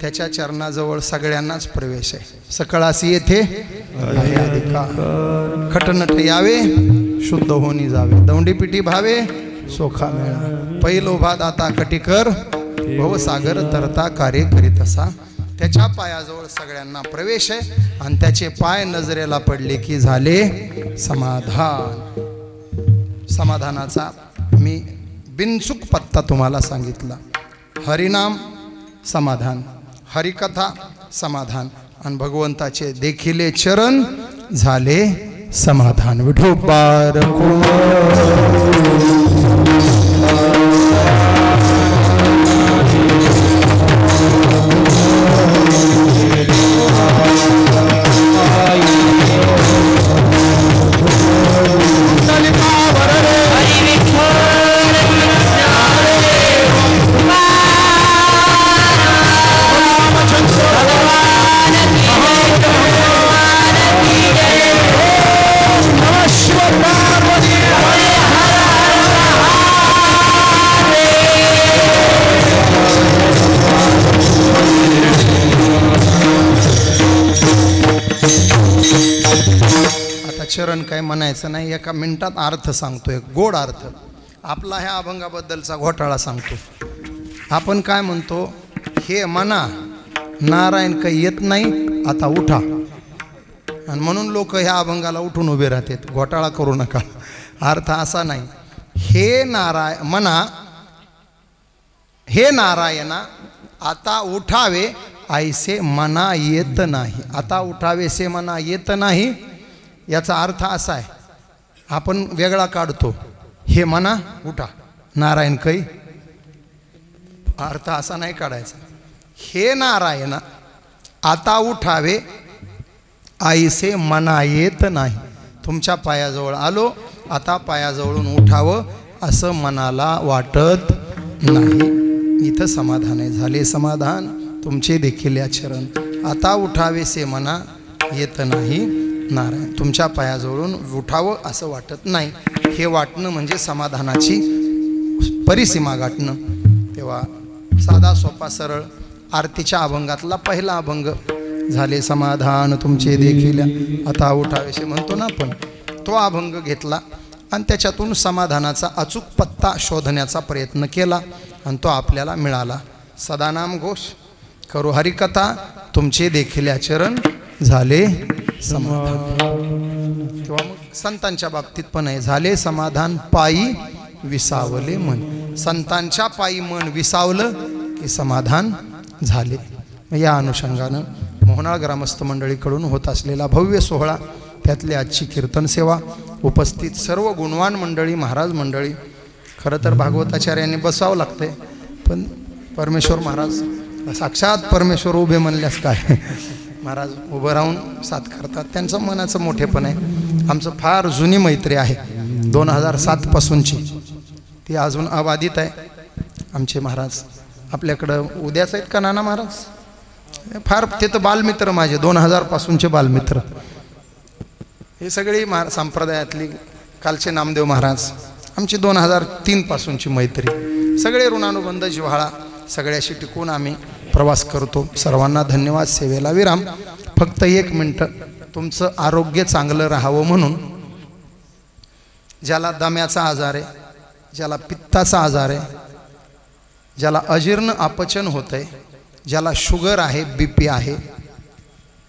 त्याच्या चरणाजवळ सगळ्यांनाच प्रवेश आहे। सकळासी येथे खटनट यावे शुद्ध होनी जावे, दौंडीपिटी भावे सोखा मेळा, पहिलो भात आता कटिकर भवसागर तरता कार्य करीत असा। त्याच्या पायाजवळ सगळ्यांना प्रवेश आहे आणि त्याचे पाय नजरेला पडले की झाले समाधान। समाधानाचा मी बिनचूक पत्ता तुम्हाला सांगितला। हरिनाम समाधान, हरिकथा समाधान आणि भगवंताचे देखिले चरण झाले समाधान। विठोबार भगवान की घ्यायचा, चरण काय म्हणायचं नाही, एका मिनिटात अर्थ सांगतोय, गोड अर्थ. आपला ह्या अभंगाबद्दलचा घोटाळा सांगतो. आपण काय म्हणतो, हे म्हणा नारायण काही येत नाही, आता उठा. आणि म्हणून लोक ह्या अभंगाला उठून उभे राहतात. घोटाळा करू नका, अर्थ असा नाही. हे नारायण म्हणा, हे नारायणा आता उठावे ऐसे मना येत नाही. आता उठावे से मना येत नाही, याचा अर्थ असा आहे, आपण वेगळा काढतो. हे मना उठा, नारायण काही, अर्थ असा नाही काढायचा. हे नारायणा आता उठावे ऐसे मना येत नाही. तुमच्या पायाजवळ आलो, आता पायाजवळून उठावं असं मनाला वाटत नाही. इथं समाधान आहे. झाले समाधान तुमचे देखील या चरण. आता उठावेसे मना येत नाही नारायण. तुमच्या पायाजवळून उठावं असं वाटत नाही. हे वाटणं म्हणजे समाधानाची परिसीमा गाठणं. तेव्हा साधा सोपा सरळ आरतीच्या अभंगातला पहिला अभंग, झाले समाधान तुमचे देखील आता उठावेसे म्हणतो ना आपण, तो अभंग घेतला आणि त्याच्यातून समाधानाचा अचूक पत्ता शोधण्याचा प्रयत्न केला आणि तो आपल्याला मिळाला. सदानाम घोष करू हरिकथा तुमचे देखील चरण झाले समाधान. किंवा मग संतांच्या बाबतीत पण आहे, झाले समाधान पायी विसावले मन. संतांच्या पायी मन विसावलं की समाधान झाले. या अनुषंगानं मोहनाळ ग्रामस्थ मंडळीकडून होत असलेला भव्य सोहळा, त्यातली आजची कीर्तन सेवा, उपस्थित सर्व गुणवान मंडळी, महाराज मंडळी. खरं तर भागवताचार्यांनी बसावं लागतंय, पण परमेश्वर महाराज साक्षात परमेश्वर उभे म्हणल्यास काय, महाराज उभं राहून साथ करतात. त्यांचं मनाचं मोठेपण आहे. आमचं फार जुनी मैत्री आहे, 2007 पासूनची, ती अजून अबाधित आहे. आमचे महाराज आपल्याकडं उद्याच आहेत का नाना महाराज? फार ते तर बालमित्र माझे, 2000 पासूनचे बालमित्र. हे सगळी संप्रदायातली, कालचे नामदेव महाराज, आमची 2003 पासूनची मैत्री. सगळे ऋणानुबंध जिव्हाळा, सगळ्याशी टिकून आम्ही प्रवास करतो. सर्वांना धन्यवाद. सेवेला विराम. फक्त 1 मिनटं, तुमचं आरोग्य चांगलं राहावं म्हणून, ज्याला दम्याचा आजार आहे, ज्याला पित्ताचा आजार आहे, ज्याला अजीर्ण अपचन होत आहे, ज्याला शुगर आहे, BP आहे,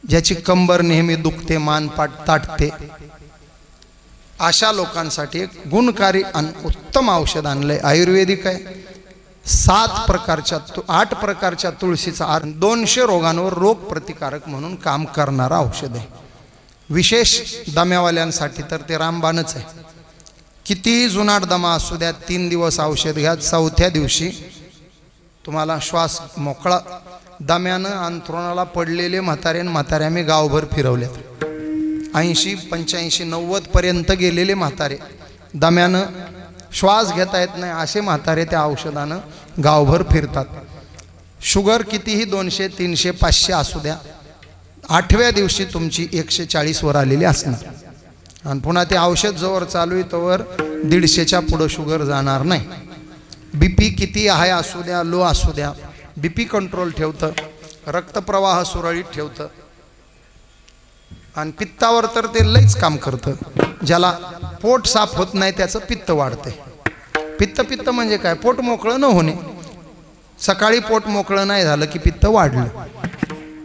ज्याची कंबर नेहमी दुखते, मानपाट ताटते, अशा लोकांसाठी एक गुणकारी आणि उत्तम औषध आणलंय. आयुर्वेदिक आहे. 8 प्रकारच्या तुळशीचा 200 रोगांवर रोग प्रतिकारक म्हणून काम करणारा औषध आहे. विशेष दम्यावाल्यांसाठी तर ते रामबाणच आहे. किती जुनाट दमा असू द्या, 3 दिवस औषध घ्या, 4थ्या दिवशी तुम्हाला श्वास मोकळा. दम्यानं अंथरुणाला पडलेले म्हाताऱ्या मी गावभर फिरवलेत. 80, 85, 90 पर्यंत गेलेले म्हातारे, दम्यानं श्वास घेता येत नाही असे म्हातारे त्या औषधानं गावभर फिरतात. शुगर कितीही 200, 300, 500 असू द्या, 8व्या दिवशी तुमची 140 वर आलेली असणार. आणि पुन्हा ते औषध जोवर चालू आहे तोवर 150च्या पुढं शुगर जाणार नाही. BP किती हाय असू द्या, लो असू द्या, BP कंट्रोल ठेवतं, रक्तप्रवाह सुरळीत ठेवतं. आणि पित्तावर तर ते लईच काम करतं. ज्याला पोट साफ होत नाही त्याचं पित्त वाढते. पित्त म्हणजे काय? पोट मोकळं न होणे. सकाळी पोट मोकळं नाही झालं की पित्त वाढलं.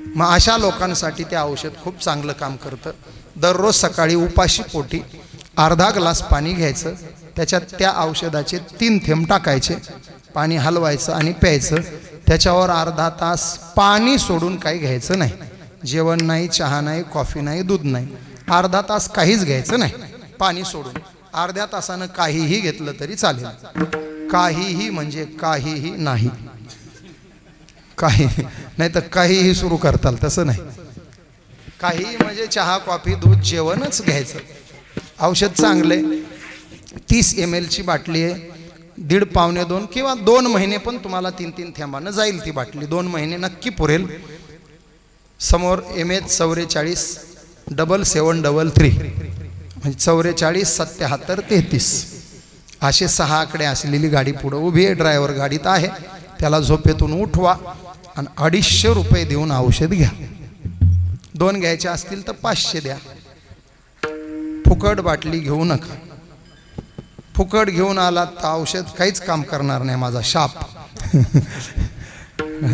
मग अशा लोकांसाठी ते औषध खूप चांगलं काम करतं. दररोज सकाळी उपाशी पोटी अर्धा ग्लास पाणी घ्यायचं, त्याच्यात त्या औषधाचे 3 थेंब टाकायचे, पाणी हलवायचं आणि प्यायचं. त्याच्यावर अर्धा तास पाणी सोडून काही घ्यायचं नाही. जेवण नाही, चहा नाही, कॉफी नाही, दूध नाही. अर्धा तास काहीच घ्यायचं नाही, पाणी सोडून. अर्ध्या तासानं काहीही घेतलं तरी चालेल. काहीही म्हणजे काहीही नाही, काही नाही तर काहीही सुरू करताल, तसं नाही. काही म्हणजे चहा, कॉफी, दूध, जेवणच घ्यायचं. औषध चांगले. 30 ml ची बाटली आहे. 1.5 पावणे 2 किंवा 2 महिने पण तुम्हाला 3-3 थेंबानं जाईल ती बाटली. 2 महिने नक्की पुरेल. समोर MH 44 7733 म्हणजे 44 77 33 असे 6 आकडे असलेली गाडी पुढं उभी आहे. ड्रायव्हर गाडीत आहे. त्याला झोपेतून उठवा आणि 250 रुपये देऊन औषध घ्या. 2 घ्यायचे असतील तर 500 द्या. फुकट बाटली घेऊ नका. फुकट घेऊन आलात तर औषध काहीच काम करणार नाही, माझा शाप.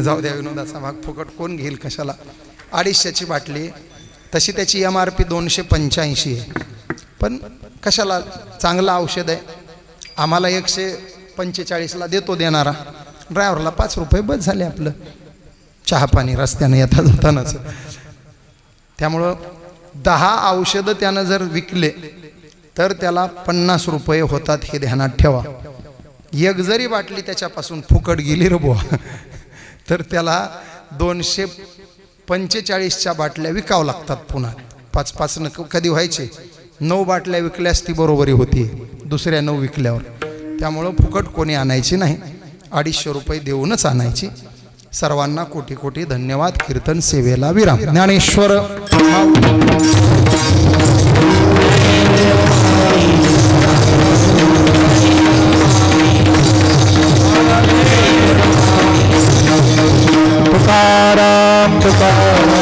जाऊ द्या, विनोदाचा भाग. फुकट कोण घेईल कशाला. 250ची बाटली, तशी त्याची MRP 285 आहे, पण कशाला. चांगलं औषध आहे. आम्हाला 145ला देतो देणारा, ड्रायव्हरला 5 रुपये बस झाले आपलं चहा पाणी रस्त्यानं येता जातानाच. त्यामुळं 10 औषधं त्यानं जर विकले तर त्याला 50 रुपये होतात, हे ध्यानात ठेवा. एक जरी बाटली त्याच्यापासून फुकट गेली रे बुवा तर त्याला 245च्या बाटल्या विकावं लागतात पुन्हा. 5-5 कधी व्हायचे. 9 बाटल्या विकल्यास ती बरोबरी होती दुसऱ्या 9 विकल्यावर. त्यामुळं फुकट कोणी आणायची नाही, 250 रुपये देऊनच आणायची. सर्वांना कोटी कोटी धन्यवाद. कीर्तन सेवेला विराम. ज्ञानेश्वर तुकाराम तुकाराम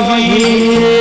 पाही